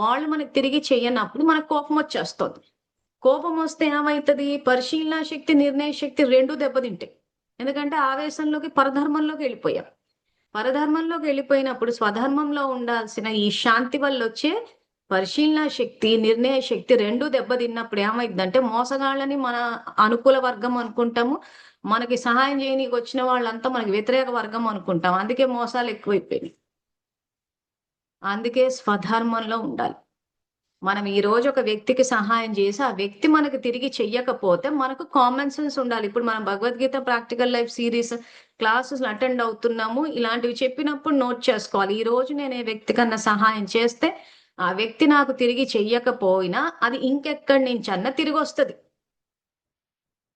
వాళ్ళు మనకు తిరిగి చెయ్యనప్పుడు మనకు కోపం వచ్చేస్తుంది. కోపం వస్తే ఏమవుతుంది, పరిశీలన శక్తి, నిర్ణయ శక్తి రెండు దెబ్బతింటాయి. ఎందుకంటే ఆవేశంలోకి పరధర్మంలోకి వెళ్ళిపోయాం. పరధర్మంలోకి వెళ్ళిపోయినప్పుడు స్వధర్మంలో ఉండాల్సిన ఈ శాంతి వల్ల వచ్చే పరిశీలన శక్తి, నిర్ణయ శక్తి రెండు దెబ్బతిన్నప్పుడు ఏమైందంటే మోసగాళ్ళని మన అనుకూల వర్గం అనుకుంటాము, మనకి సహాయం చేయనీకి వచ్చిన వాళ్ళంతా మనకి వ్యతిరేక వర్గం అనుకుంటాం. అందుకే మోసాలు ఎక్కువైపోయినాయి. అందుకే స్వధర్మంలో ఉండాలి. మనం ఈ రోజు ఒక వ్యక్తికి సహాయం చేసి ఆ వ్యక్తి మనకు తిరిగి చెయ్యకపోతే మనకు కామన్ సెన్స్ ఉండాలి. ఇప్పుడు మనం Bhagavad Gita practical life series classes attend అవుతున్నాము, ఇలాంటివి చెప్పినప్పుడు నోట్ చేసుకోవాలి. ఈ రోజు నేను ఏ వ్యక్తి కన్నా సహాయం చేస్తే ఆ వ్యక్తి నాకు తిరిగి చెయ్యకపోయినా అది ఇంకెక్కడి నుంచి అన్న తిరిగి వస్తుంది.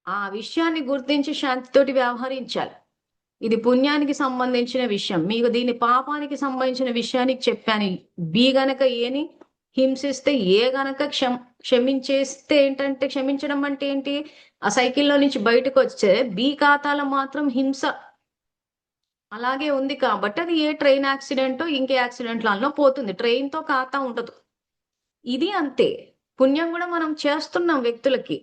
ఆ విషయాన్ని గుర్తించి శాంతితోటి వ్యవహరించాలి. ఇది పుణ్యానికి సంబంధించిన విషయం, మీకు దీని పాపానికి సంబంధించిన విషయానికి చెప్పాను. బి గనక ఏని హింసిస్తే ఏ గనక క్షమించేస్తే ఏంటంటే, క్షమించడం అంటే ఏంటి, ఆ సైకిల్లో నుంచి బయటకు వచ్చే బి ఖాతాలో మాత్రం హింస అలాగే ఉంది కాబట్టి అది ఏ ట్రైన్ యాక్సిడెంటో ఇంకే యాక్సిడెంట్లలో పోతుంది, ట్రైన్తో ఖాతా ఉండదు. ఇది అంతే. పుణ్యం కూడా మనం చేస్తున్నాం వ్యక్తులకి,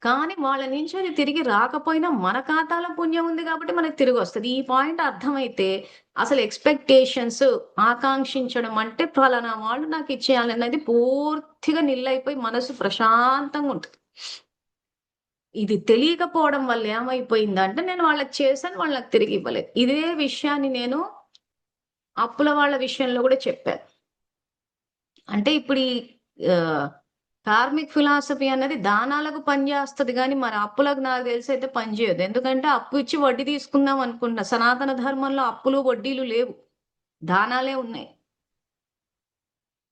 కానీ వాళ్ళ నుంచి అది తిరిగి రాకపోయినా మన ఖాతాలో పుణ్యం ఉంది కాబట్టి మనకు తిరిగి వస్తది. ఈ పాయింట్ అర్థమైతే అసలు ఎక్స్‌పెక్టేషన్స్, ఆకాంక్షించడం అంటే ఫలానా వాళ్ళు నాకు ఇచ్చేయాలన్నది పూర్తిగా నిల్లయిపోయి మనసు ప్రశాంతంగా ఉంటది. ఇది తెలియకపోవడం వల్ల ఏమైపోయిందంటే నేను వాళ్ళకి చేశాను, వాళ్ళు నాకు తిరిగి ఇవ్వలేదు. ఇదే విషయాన్ని నేను అప్పుల వాళ్ళ విషయంలో కూడా చెప్పాను. అంటే ఇప్పుడు ఈ ఆహ్, కార్మిక్ ఫిలాసఫీ అన్నది దానాలకు పనిచేస్తది గానీ, మరి అప్పులకు నాకు తెలిసైతే పనిచేయదు. ఎందుకంటే అప్పు ఇచ్చి వడ్డీ తీసుకుందాం అనుకుంటున్నా. సనాతన ధర్మంలో అప్పులు, వడ్డీలు లేవు. దానాలే ఉన్నాయి.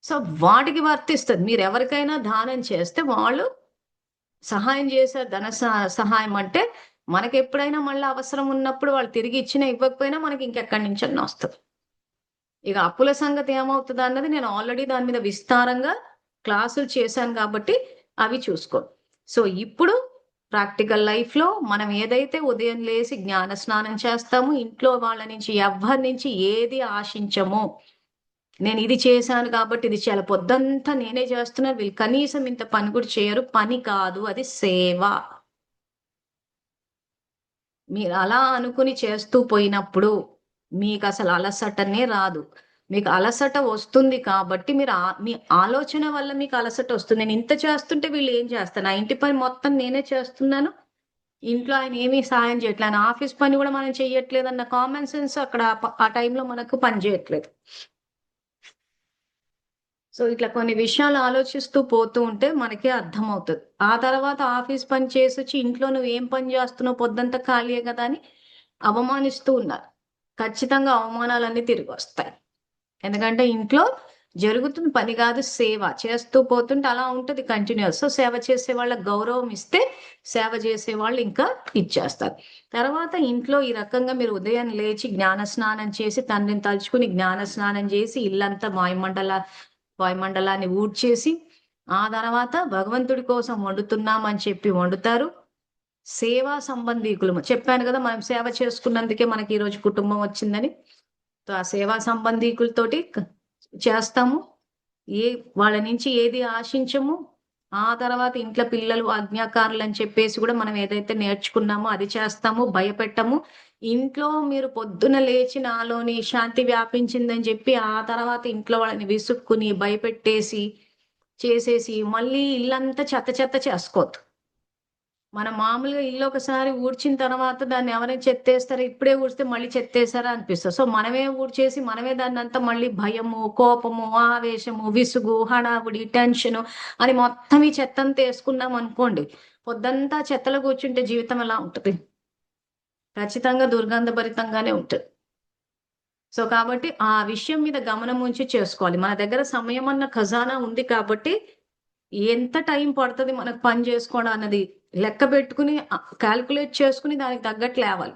సో, వాటికి వర్తిస్తది. మీరెవరికైనా దానం చేస్తే వాళ్ళు సహాయం చేశారు. ధన సహాయం అంటే మనకెప్పుడైనా మళ్ళా అవసరం ఉన్నప్పుడు వాళ్ళు తిరిగి ఇచ్చినా, ఇవ్వకపోయినా మనకి ఇంకెక్కడి నుంచన్నా వస్తది. ఇక అప్పుల సంగతి ఏమవుతదన్నది నేను ఆల్రెడీ దాని మీద విస్తారంగా క్లాసులు చేశాను కాబట్టి అవి చూసుకోండి. సో, ఇప్పుడు ప్రాక్టికల్ లైఫ్‌లో మనం ఏదైతే ఉదయం లేసి జ్ఞాన స్నానం చేస్తామో, ఇంట్లో వాళ్ళ నుంచి ఎవ్వరి నుంచి ఏది ఆశించము. నేను ఇది చేశాను కాబట్టి ఇది చాలా పొద్దంతా నేనే చేస్తున్నాను. వీళ్ళు కనీసం ఇంత పని కూడా చేయరు. పని కాదు అది సేవ. మీరు అలా అనుకుని చేస్తూ పోయినప్పుడు మీకసలు అలసటనే రాదు. మీకు అలసట వస్తుంది కాబట్టి మీరు మీ ఆలోచన వల్ల మీకు అలసట వస్తుంది. నేను ఇంత చేస్తుంటే వీళ్ళు ఏం చేస్తారు? నా ఇంటి పని మొత్తం నేనే చేస్తున్నాను. ఇంట్లో ఆయన ఏమీ సహాయం చేయట్లే. ఆయన ఆఫీస్ పని కూడా మనం చెయ్యట్లేదన్న కామన్ సెన్స్ అక్కడ ఆ టైంలో మనకు పని చేయట్లేదు. సో, ఇట్లా కొన్ని విషయాలు ఆలోచిస్తూ పోతూ ఉంటే మనకే అర్థమవుతది. ఆ తర్వాత ఆఫీస్ పని చేసొచ్చి ఇంట్లో నువ్వేం పని జేస్తున్నావు పొద్దంతా ఖాళీయే గదా! అని అవమానిస్తూ ఉన్నారు. ఖచ్చితంగా అవమానాలన్నీ తిరిగొస్తాయి. ఎందుకంటే ఇంట్లో జరుగుతున్న పని గాదు సేవ. చేస్తూ పోతుంటే అలా ఉంటది కంటిన్యూయస్. సో, సేవ చేసే వాళ్ళకి గౌరవం ఇస్తే, సేవ జేసేవాళ్ళు ఇంకా ఇచ్చేస్తారు. తర్వాత ఇంట్లో ఈ రకంగా మీరు ఉదయం లేచి జ్ఞాన స్నానం చేసి, తండ్రిని తలుచుకుని జ్ఞాన స్నానం జేసి, ఇల్లంతా వాయుమండలాన్ని ఊడ్చేసి, ఆ తర్వాత భగవంతుడి కోసం వండుతున్నామని చెప్పి వండుతారు. సేవా సంబంధీకులము చెప్పాను గదా! మనం సేవ చేసుకున్నందుకే మనకి ఈరోజు కుటుంబం వచ్చిందని. సో, ఆ సేవా సంబంధీకులతోటి చేస్తాము. ఏ వాళ్ళ నుంచి ఏది ఆశించము. ఆ తర్వాత ఇంట్లో పిల్లలు ఆజ్ఞాకారులని చెప్పేసి గూడా మనం ఏదైతే నేర్చుకున్నామో అది చేస్తాము. భయపెట్టము. ఇంట్లో మీరు పొద్దున లేచి నాలోని శాంతి వ్యాపించిందని జెప్పి, ఆ తర్వాత ఇంట్లో వాళ్ళని విసుక్కుని, భయపెట్టేసి, చేసేసి మళ్ళీ ఇల్లంతా చెత్త చెత్త చేసుకోవద్దు. మనం మామూలుగా ఇల్లు ఒకసారి ఊడ్చిన తర్వాత దాన్ని ఎవరైనా చెత్తేస్తారా? ఇప్పుడే ఊడిస్తే మళ్ళీ చెత్తేసారా అనిపిస్తది. సో, మనమే ఊడ్చేసి, మనమే దాన్నంతా మళ్ళీ భయము, కోపము, ఆవేశము, విసుగు, హడావుడి, టెన్షను అని మొత్తం ఈ చెత్తంతా యేసుకున్నామనుకోండి, పొద్దంతా చెత్తలో కూర్చుంటే జీవితం ఎలా ఉంటది? ఖచ్చితంగా దుర్గంధభరితంగానే ఉంటది. సో, కాబట్టి ఆ విషయం మీద గమనం ఉంచి చేసుకోవాలి. మన దగ్గర సమయం అన్న ఖజానా ఉంది కాబట్టి ఎంత టైం పడతది మనకు పని జేసుకోవడం అన్నది లెక్క బెట్టుకుని కాలిక్యులేట్ చేసుకొని దానికి తగ్గట్టు లేవాలి.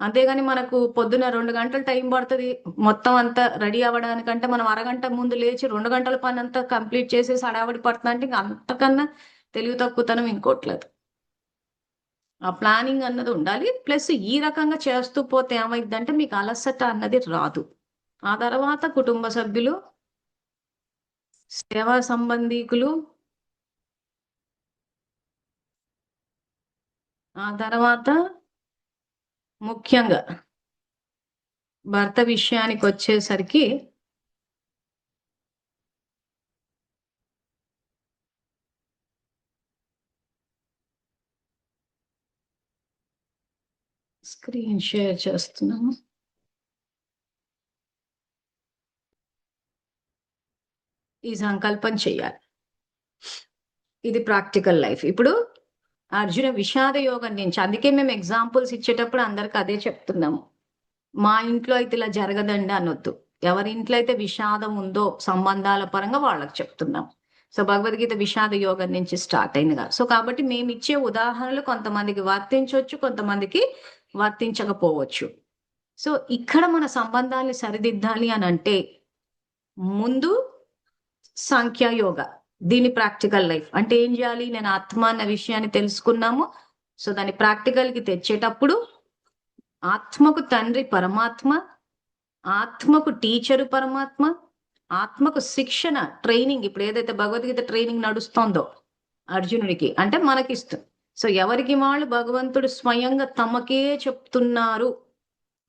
అంతేగాని మనకు పొద్దున 2 గంటలు టైం పడతది. మొత్తం అంతా రెడీ అవ్వడానికంటే మనం అరగంట ముందు లేచి 2 గంటల పనంతా కంప్లీట్ చేసేసి హడావిడి పడుతుందంటే ఇంక అంతకన్నా తెలివి తక్కువతనం ఇంకోటి లేదు. ఆ ప్లానింగ్ అన్నది ఉండాలి. ప్లస్ ఈ రకంగా చేస్తూ పోతే ఏమైద్దంటే మీకు అలసట అన్నది రాదు. ఆ తర్వాత కుటుంబ సభ్యులు, సేవా సంబంధీకులు, ఆ తర్వాత ముఖ్యంగా భర్త విషయానికొచ్చేసరికి స్క్రీన్ షేర్ చేస్తున్నాను. ఈ సంకల్పం చేయాలి. ఇది ప్రాక్టికల్ లైఫ్. ఇప్పుడు అర్జున విషాద యోగం నుంచి అందుకే మేము ఎగ్జాంపుల్స్ ఇచ్చేటప్పుడు అందరికి అదే చెప్తున్నాము. మా ఇంట్లో అయితే ఇలా జరగదండి అనొద్దు. ఎవరి ఇంట్లో అయితే విషాదం ఉందో సంబంధాల పరంగా వాళ్ళకి చెప్తున్నాం. సో, భగవద్గీత విషాద యోగం నుంచి స్టార్ట్ అయింది కదా! సో, కాబట్టి మేమిచ్చే ఉదాహరణలు కొంతమందికి వర్తించొచ్చు, కొంతమందికి వర్తించకపోవచ్చు. సో, ఇక్కడ మన సంబంధాల్ని సరిదిద్దాలి అనంటే ముందు సాంఖ్యయోగ. దీని ప్రాక్టికల్ లైఫ్. అంటే ఏం జేయాలి? నేను ఆత్మ అన్న విషయాన్ని తెలుసుకున్నాము. సో, దాన్ని ప్రాక్టికల్‌కి తెచ్చేటప్పుడు ఆత్మకు తండ్రి పరమాత్మ, ఆత్మకు టీచరు పరమాత్మ, ఆత్మకు శిక్షణ, ట్రైనింగ్ ఇప్పుడు ఏదైతే భగవద్గీత ట్రైనింగ్ నడుస్తోందో అర్జునుడికి అంటే మనకిస్తుంది. సో ఎవరికి వాళ్ళు భగవంతుడు స్వయంగా తమకే చెప్తున్నారు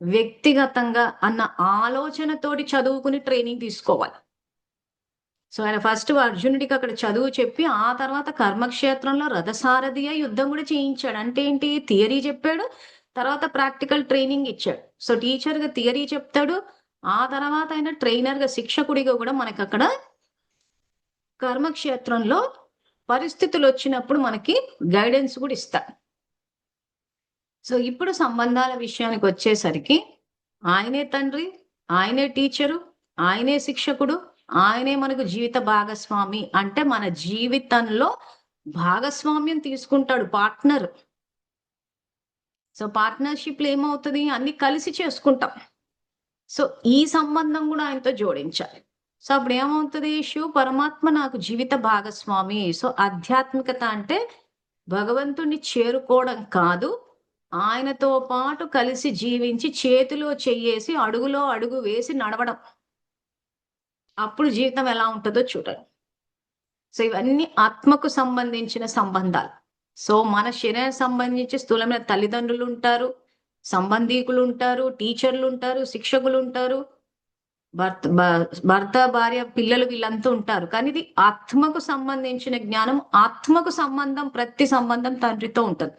వ్యక్తిగతంగా అన్న ఆలోచనతోటి చదువుకుని ట్రైనింగ్ తీసుకోవాలి. సో ఆయన ఫస్ట్ అర్జునుడికి అక్కడ చదువు చెప్పి ఆ తర్వాత కర్మక్షేత్రంలో రథసారథి యుద్ధం కూడా చేయించాడు. అంటే ఏంటి, థియరీ చెప్పాడు, తర్వాత ప్రాక్టికల్ ట్రైనింగ్ ఇచ్చాడు. సో టీచర్ గా థియరీ చెప్తాడు, ఆ తర్వాత ఆయన ట్రైనర్ గా శిక్షకుడిగా కూడా మనకి అక్కడ కర్మక్షేత్రంలో పరిస్థితులు వచ్చినప్పుడు మనకి గైడెన్స్ కూడా ఇస్తారు. సో ఇప్పుడు సంబంధాల విషయానికి వచ్చేసరికి ఆయనే తండ్రి, ఆయనే టీచరు, ఆయనే శిక్షకుడు, ఆయనే మనకు జీవిత భాగస్వామి. అంటే మన జీవితంలో భాగస్వామ్యం తీసుకుంటాడు, పార్ట్నర్. సో పార్ట్నర్షిప్ లో ఏమవుతుంది, అన్ని కలిసి చేసుకుంటాం. సో ఈ సంబంధం కూడా ఆయనతో జోడించాలి. సో అప్పుడు ఏమవుతుంది, శివ పరమాత్మ నాకు జీవిత భాగస్వామి. సో ఆధ్యాత్మికత అంటే భగవంతుణ్ణి చేరుకోవడం కాదు, ఆయనతో పాటు కలిసి జీవించి చేతిలో చెయ్యేసి అడుగులో అడుగు వేసి నడవడం. అప్పుడు జీవితం ఎలా ఉంటుందో చూడండి. సో ఇవన్నీ ఆత్మకు సంబంధించిన సంబంధాలు. సో మన శరీరం సంబంధించి స్థూలమైన తల్లిదండ్రులు ఉంటారు, సంబంధీకులు ఉంటారు, టీచర్లు ఉంటారు, శిక్షకులు ఉంటారు, భర్త భార్య పిల్లలు వీళ్ళంతా ఉంటారు. కానీ ఇది ఆత్మకు సంబంధించిన జ్ఞానం. ఆత్మకు సంబంధం, ప్రతి సంబంధం తండ్రితో ఉంటుంది.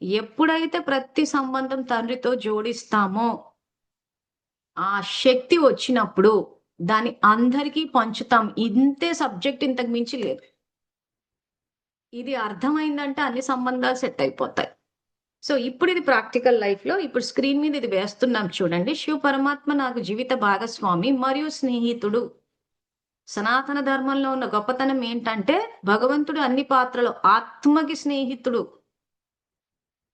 ఎప్పుడైతే ప్రతి సంబంధం తండ్రితో జోడిస్తామో ఆ శక్తి వచ్చినప్పుడు దాన్ని అందరికీ పంచుతాం. ఇంతే సబ్జెక్ట్, ఇంతకు మించి లేదు. ఇది అర్థమైందంటే అన్ని సంబంధాలు సెట్ అయిపోతాయి. సో ఇప్పుడు ఇది ప్రాక్టికల్ లైఫ్ లో, ఇప్పుడు స్క్రీన్ మీద ఇది వేస్తున్నాం చూడండి. శివ పరమాత్మ నాకు జీవిత భాగస్వామి మరియు స్నేహితుడు. సనాతన ధర్మంలో ఉన్న గొప్పతనం ఏంటంటే భగవంతుడు అన్ని పాత్రలు ఆత్మకి స్నేహితుడు.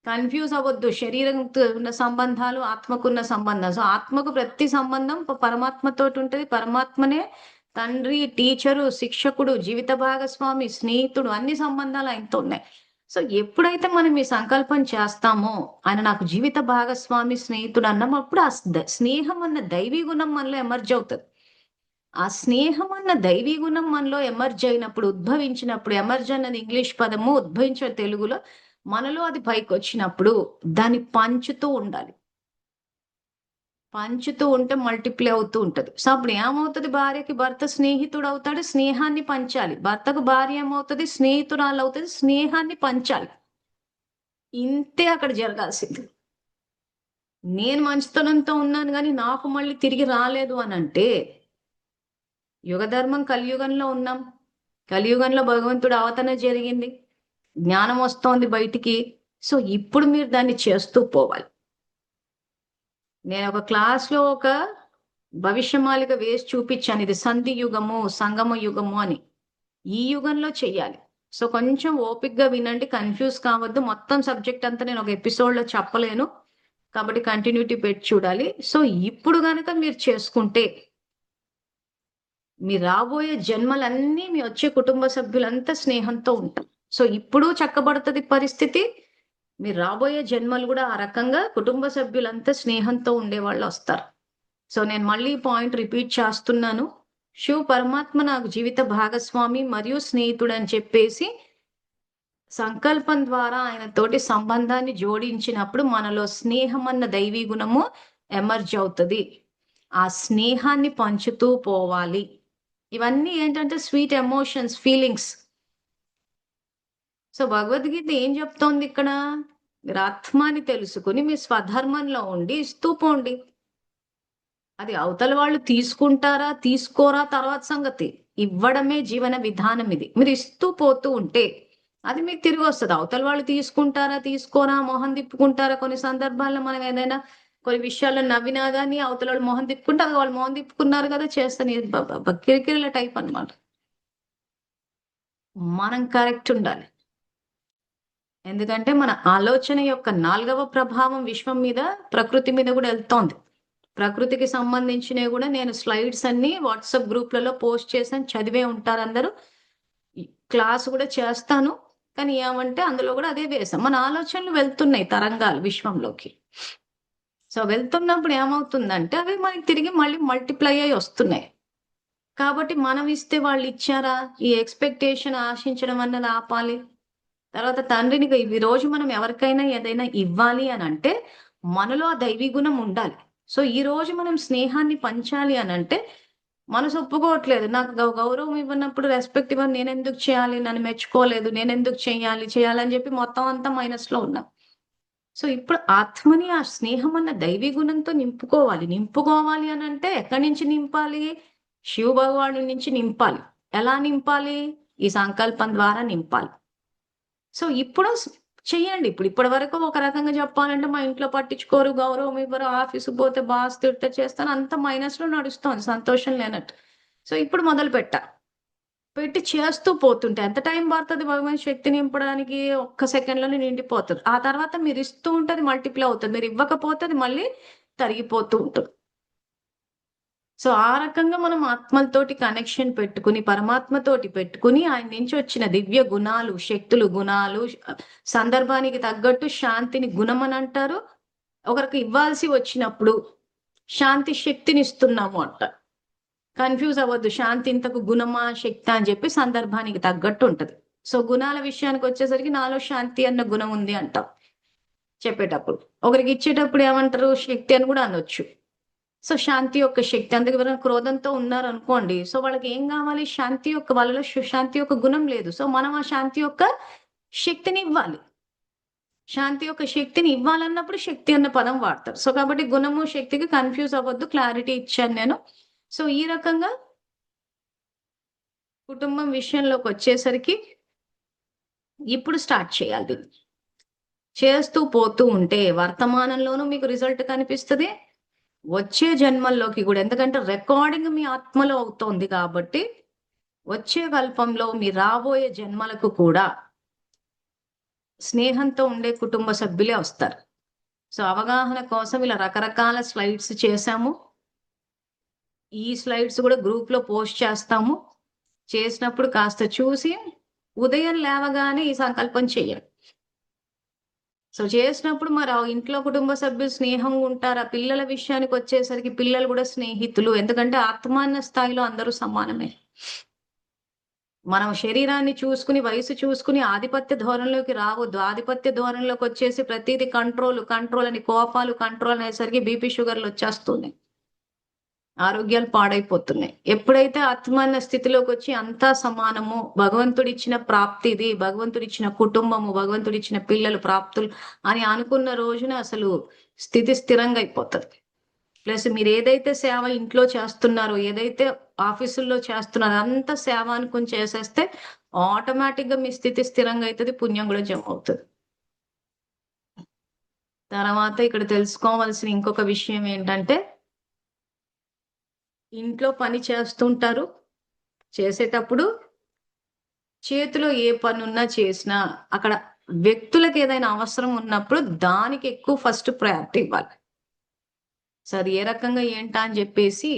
కన్ఫ్యూజ్ అవ్వద్దు, శరీరంతో ఉన్న సంబంధాలు ఆత్మకున్న సంబంధాలు. సో ఆత్మకు ప్రతి సంబంధం పరమాత్మతో ఉంటుంది. పరమాత్మనే తండ్రి, టీచరు, శిక్షకుడు, జీవిత భాగస్వామి, స్నేహితుడు, అన్ని సంబంధాలు ఆయనతో ఉన్నాయి. సో ఎప్పుడైతే మనం ఈ సంకల్పం చేస్తామో ఆయన నాకు జీవిత భాగస్వామి, స్నేహితుడు అన్నాం, అప్పుడు ఆ స్నేహం అన్న దైవీ గుణం మనలో ఎమర్జ్ అవుతుంది. ఆ స్నేహం అన్న దైవీ గుణం మనలో ఎమర్జ్ అయినప్పుడు, ఉద్భవించినప్పుడు, ఎమర్జ్ అన్నది ఇంగ్లీష్ పదము, ఉద్భవించిన తెలుగులో, మనలో అది పైకి వచ్చినప్పుడు దాన్ని పంచుతూ ఉండాలి. పంచుతూ ఉంటే మల్టిప్లై అవుతూ ఉంటది. సో అప్పుడు ఏమవుతుంది, భార్యకి భర్త స్నేహితుడు అవుతాడు, స్నేహాన్ని పంచాలి. భర్తకు భార్య ఏమవుతుంది, స్నేహితురాలు అవుతుంది, స్నేహాన్ని పంచాలి. ఇంతే అక్కడ జరగాల్సింది. నేను మంచితనంతో ఉన్నాను కానీ నాకు మళ్ళీ తిరిగి రాలేదు అని అంటే, యుగధర్మం కలియుగంలో ఉన్నాం. కలియుగంలో భగవంతుడు అవతరణ జరిగింది, జ్ఞానం వస్తోంది బయటికి. సో ఇప్పుడు మీరు దాన్ని చేస్తూ పోవాలి. నేను ఒక క్లాస్లో ఒక భవిష్యమాలిక వేసి చూపించాను, ఇది సంధి యుగము, సంగమ యుగము అని. ఈ యుగంలో చెయ్యాలి. సో కొంచెం ఓపిక్గా వినండి, కన్ఫ్యూజ్ కావద్దు. మొత్తం సబ్జెక్ట్ అంతా నేను ఒక ఎపిసోడ్లో చెప్పలేను కాబట్టి కంటిన్యూటీ పెట్టి చూడాలి. సో ఇప్పుడు కనుక మీరు చేసుకుంటే మీ రాబోయే జన్మలన్నీ మీ వచ్చే కుటుంబ సభ్యులంతా స్నేహంతో ఉంటారు. సో ఇప్పుడు చక్కబడుతుంది పరిస్థితి, మీరు రాబోయే జన్మలు కూడా ఆ రకంగా కుటుంబ సభ్యులంతా స్నేహంతో ఉండేవాళ్ళు వస్తారు. సో నేను మళ్ళీ పాయింట్ రిపీట్ చేస్తున్నాను. శివ పరమాత్మ నాకు జీవిత భాగస్వామి మరియు స్నేహితుడు అని చెప్పేసి సంకల్పం ద్వారా ఆయనతోటి సంబంధాన్ని జోడించినప్పుడు మనలో స్నేహం అన్న దైవీ గుణము ఎమర్జ్ అవుతుంది. ఆ స్నేహాన్ని పంచుతూ పోవాలి. ఇవన్నీ ఏంటంటే sweet emotions, feelings. So Bhagavad Gita ఏం చెప్తోంది ఇక్కడ, మీరు ఆత్మాని తెలుసుకుని మీ స్వధర్మంలో ఉండి ఇస్తూ పోండి. అది అవతల వాళ్ళు తీసుకుంటారా తీసుకోరా తర్వాత సంగతి. ఇవ్వడమే జీవన విధానం. ఇది మీరు ఇస్తూ పోతూ ఉంటే అది మీకు తిరిగి వస్తుంది. అవతల వాళ్ళు తీసుకుంటారా తీసుకోరా, మొహం తిప్పుకుంటారా. కొన్ని సందర్భాల్లో మనం ఏదైనా కొన్ని విషయాల్లో నవ్వినా కానీ అవతల వాళ్ళు మొహం తిప్పుకుంటే అది వాళ్ళు మొహం తిప్పుకున్నారు కదా చేస్తాను, కిరికిరిల టైప్ అన్నమాట. మనం కరెక్ట్ ఉండాలి. ఎందుకంటే మన ఆలోచన యొక్క 4వ ప్రభావం విశ్వం మీద, ప్రకృతి మీద కూడా వెళ్తోంది. ప్రకృతికి సంబంధించినవి కూడా నేను స్లైడ్స్ అన్ని వాట్సాప్ గ్రూప్లలో పోస్ట్ చేశాను, చదివే ఉంటారు అందరూ. క్లాస్ కూడా చేస్తాను. కానీ ఏమంటే అందులో కూడా అదే వేసాం. మన ఆలోచనలు వెళ్తున్నాయి తరంగాలు విశ్వంలోకి. సో వెళ్తున్నప్పుడు ఏమవుతుందంటే అవి మనకి తిరిగి మళ్ళీ మల్టిప్లై అయ్యి వస్తున్నాయి. కాబట్టి మనం ఇస్తే వాళ్ళు ఇచ్చారా, ఈ ఎక్స్పెక్టేషన్ ఆశించడం అన్నది ఆపాలి. తర్వాత తండ్రిని ఈ రోజు మనం ఎవరికైనా ఏదైనా ఇవ్వాలి అని అంటే మనలో ఆ దైవీ గుణం ఉండాలి. సో ఈ రోజు మనం స్నేహాన్ని పంచాలి అని అంటే మనసు ఒప్పుకోవట్లేదు. నాకు గౌరవం ఇవ్వనప్పుడు రెస్పెక్ట్ ఇవ్వను, నేనెందుకు చేయాలి? నన్ను మెచ్చుకోలేదు, నేనెందుకు చేయాలని చెప్పి మొత్తం అంతా మైనస్‌లో ఉన్నాం. సో ఇప్పుడు ఆత్మని ఆ స్నేహం అన్న దైవీ గుణంతో నింపుకోవాలి. నింపుకోవాలి అనంటే ఎక్కడి నుంచి నింపాలి? శివ భగవానుడి నుంచి నింపాలి. ఎలా నింపాలి? ఈ సంకల్పం ద్వారా నింపాలి. సో ఇప్పుడు చెయ్యండి. ఇప్పటి వరకు ఒక రకంగా చెప్పాలంటే మా ఇంట్లో పట్టించుకోరు, గౌరవం ఇవ్వరు, ఆఫీస్‌కి పోతే బాస్ తిడితే చేస్తాను. అంత మైనస్‌లో నడుస్తోంది. సంతోషం లేనట్టు. సో ఇప్పుడు మొదలుపెట్టా. పెట్టి చేస్తూ పోతుంటే ఎంత టైం పడతది భగవాన్ శక్తి నింపడానికి? ఒక్క సెకండ్‌లోనే నిండిపోతది. ఆ తర్వాత మీరు ఇస్తూ ఉంటే అది మల్టిప్లై అవుతది. మీరు ఇవ్వకపోతే అది మళ్ళీ తరిగిపోతూ ఉంటది. సో ఆ రకంగా మనం ఆత్మలతోటి కనెక్షన్ పెట్టుకుని, పరమాత్మతోటి పెట్టుకుని ఆయన నుంచి వచ్చిన దివ్య గుణాలు, శక్తులు, గుణాలు సందర్భానికి తగ్గట్టు శాంతిని గుణం అని అంటారు. ఒకరికి ఇవ్వాల్సి వచ్చినప్పుడు శాంతి శక్తిని ఇస్తున్నాము అంటారు. కన్‌ఫ్యూజ్ అవ్వద్దు. శాంతి ఇంతకు గుణమా, శక్తా అని చెప్పి సందర్భానికి తగ్గట్టు ఉంటది. సో గుణాల విషయానికొచ్చేసరికి నాలో శాంతి అన్న గుణం ఉంది అంటాం చెప్పేటప్పుడు. ఒకరికి ఇచ్చేటప్పుడు ఏమంటారు? శక్తి అని కూడా అనొచ్చు. సో శాంతి యొక్క శక్తి. అందుకే ఎవరైనా క్రోధంతో ఉన్నారనుకోండి, సో వాళ్ళకి ఏం కావాలి? శాంతి యొక్క వాళ్ళలో శాంతి యొక్క గుణం లేదు. సో మనం ఆ శాంతి యొక్క శక్తిని ఇవ్వాలి. శాంతి యొక్క శక్తిని ఇవ్వాలన్నప్పుడు శక్తి అన్న పదం వాడతారు. సో కాబట్టి గుణము, శక్తికి కన్‌ఫ్యూజ్ అవ్వద్దు. క్లారిటీ ఇచ్చాను నేను. సో ఈ రకంగా కుటుంబం విషయంలోకొచ్చేసరికి ఇప్పుడు స్టార్ట్ చేయాలి దీన్ని. చేస్తూ పోతూ ఉంటే వర్తమానంలోనూ మీకు రిజల్ట్ కనిపిస్తది. వచ్చే జన్మల్లోకి కూడా, ఎందుకంటే రికార్డింగ్ మీ ఆత్మలో అవుతోంది కాబట్టి, వచ్చే కల్పంలో మీ రాబోయే జన్మలకు కూడా స్నేహంతో ఉండే కుటుంబ సభ్యులే వస్తారు. సో అవగాహన కోసం ఇలా రకరకాల స్లైడ్స్ చేశాము. ఈ స్లైడ్స్ కూడా గ్రూప్‌లో పోస్ట్ చేస్తాము. చేసినప్పుడు కాస్త చూసి ఉదయం లేవగానే ఈ సంకల్పం చెయ్యాలి. సో చేసినప్పుడు మరి ఆ ఇంట్లో కుటుంబ సభ్యులు స్నేహంగా ఉంటారా? పిల్లల విషయానికి వచ్చేసరికి పిల్లలు కూడా స్నేహితులు. ఎందుకంటే ఆత్మాన్న స్థాయిలో అందరూ సమానమే. మనం శరీరాన్ని చూసుకుని, వయసు చూసుకుని ఆధిపత్య ధోరణిలోకి రావద్దు. ఆధిపత్య ధోరణిలోకి వచ్చేసి ప్రతీది కంట్రోల్ అని కోపాలు కంట్రోల్ అనేసరికి బీపీ, షుగర్‌లు వచ్చేస్తున్నాయి. ఆరోగ్యాలు పాడైపోతున్నాయి. ఎప్పుడైతే ఆత్మాన్న స్థితిలోకి వచ్చి అంతా సమానము, భగవంతుడిచ్చిన ప్రాప్తి ఇది, భగవంతుడిచ్చిన కుటుంబము, భగవంతుడిచ్చిన పిల్లలు ప్రాప్తులు అని అనుకున్న రోజున అసలు స్థితి స్థిరంగా అయిపోతది. ప్లస్ మీరు ఏదైతే సేవ ఇంట్లో చేస్తున్నారో, ఏదైతే ఆఫీసుల్లో చేస్తున్నారో అదంతా సేవ అనుకుని చేసేస్తే ఆటోమేటిక్‌గా మీ స్థితి స్థిరంగా అయితది. పుణ్యం కూడా జమ అవుతది. తర్వాత ఇక్కడ తెలుసుకోవాల్సిన ఇంకొక విషయం ఏంటంటే, ఇంట్లో పని చేస్తుంటారు. చేసేటప్పుడు చేతిలో ఏ పనున్నా చేసినా అక్కడ వ్యక్తులకు ఏదైనా అవసరం ఉన్నప్పుడు దానికి ఎక్కువ ఫస్ట్ ప్రయారిటీ ఇవ్వాలి. సో అది ఏ రకంగా ఏంటా అని చెప్పేసి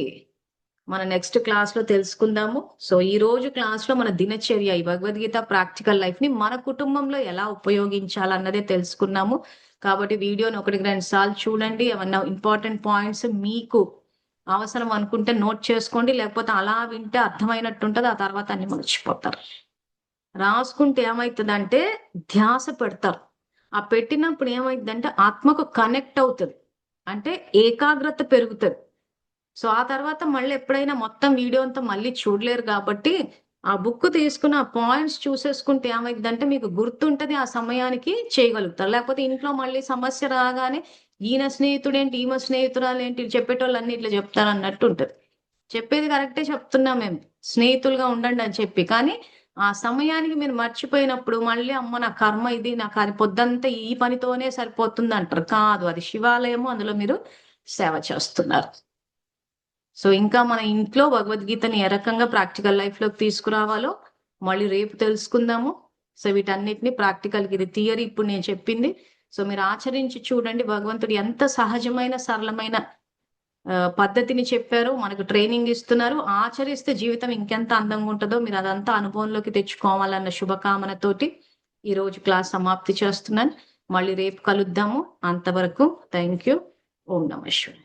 మన నెక్స్ట్ క్లాస్‌లో తెలుసుకుందాము. సో ఈ రోజు క్లాస్‌లో మన దినచర్య, ఈ భగవద్గీత ప్రాక్టికల్ లైఫ్‌ని మన కుటుంబంలో ఎలా ఉపయోగించాలన్నదే తెలుసుకున్నాము. కాబట్టి వీడియోని 1, 2 సార్లు చూడండి. ఏమన్నా ఇంపార్టెంట్ పాయింట్స్ మీకు అవసరం అనుకుంటే నోట్ చేసుకోండి. లేకపోతే అలా వింటే అర్థమైనట్టుంటది. ఆ తర్వాత అన్ని మర్చిపోతారు. రాసుకుంటే ఏమైతదంటే ధ్యాస పెడతారు. ఆ పెట్టినప్పుడు ఏమైద్దంటే ఆత్మకు కనెక్ట్ అవుతది. అంటే ఏకాగ్రత పెరుగుతది. సో ఆ తర్వాత మళ్ళీ ఎప్పుడైనా మొత్తం వీడియో అంతా మళ్ళీ చూడలేరు కాబట్టి, ఆ బుక్ తీసుకుని ఆ పాయింట్స్ చూసేసుకుంటే ఏమైద్దంటే మీకు గుర్తుంటది. ఆ సమయానికి చేయగలుగుతారు. లేకపోతే ఇంట్లో మళ్ళీ సమస్య రాగానే ఈయన స్నేహితుడేంటి, ఈమె స్నేహితురాలేంటి, చెప్పేటోళ్ళన్నీ ఇట్లా చెప్తారన్నట్టు ఉంటది. చెప్పేది కరెక్టే చెప్తున్నాం మేము. స్నేహితులుగా ఉండండి అని చెప్పి. కానీ ఆ సమయానికి మీరు మర్చిపోయినప్పుడు మళ్ళీ అమ్మ నా కర్మ ఇది, నాకు అది పొద్దంతా ఈ పనితోనే సరిపోతుందంటారు. కాదు, అది శివాలయము. అందులో మీరు సేవ చేస్తున్నారు. సో ఇంకా మన ఇంట్లో భగవద్గీతని ఏ రకంగా ప్రాక్టికల్ లైఫ్‌లోకి తీసుకురావాలో మళ్ళీ రేపు తెలుసుకుందాము. సో వీటన్నిటిని ప్రాక్టికల్‌గా, ఇది థియరీ ఇప్పుడు నేను చెప్పింది. సో మీరు ఆచరించి చూడండి. భగవంతుడు ఎంత సహజమైన, సరళమైన పద్ధతిని చెప్పారు. మనకు ట్రైనింగ్ ఇస్తున్నారు. ఆచరిస్తే జీవితం ఇంకెంత అందంగా ఉంటదో మీరు అదంతా అనుభవంలోకి తెచ్చుకోవాలన్న శుభకామనతోటి ఈరోజు క్లాస్ సమాప్తి చేస్తున్నాను. మళ్ళీ రేపు కలుద్దాము. అంతవరకు థాంక్ యూ. ఓం నమః శివాయ.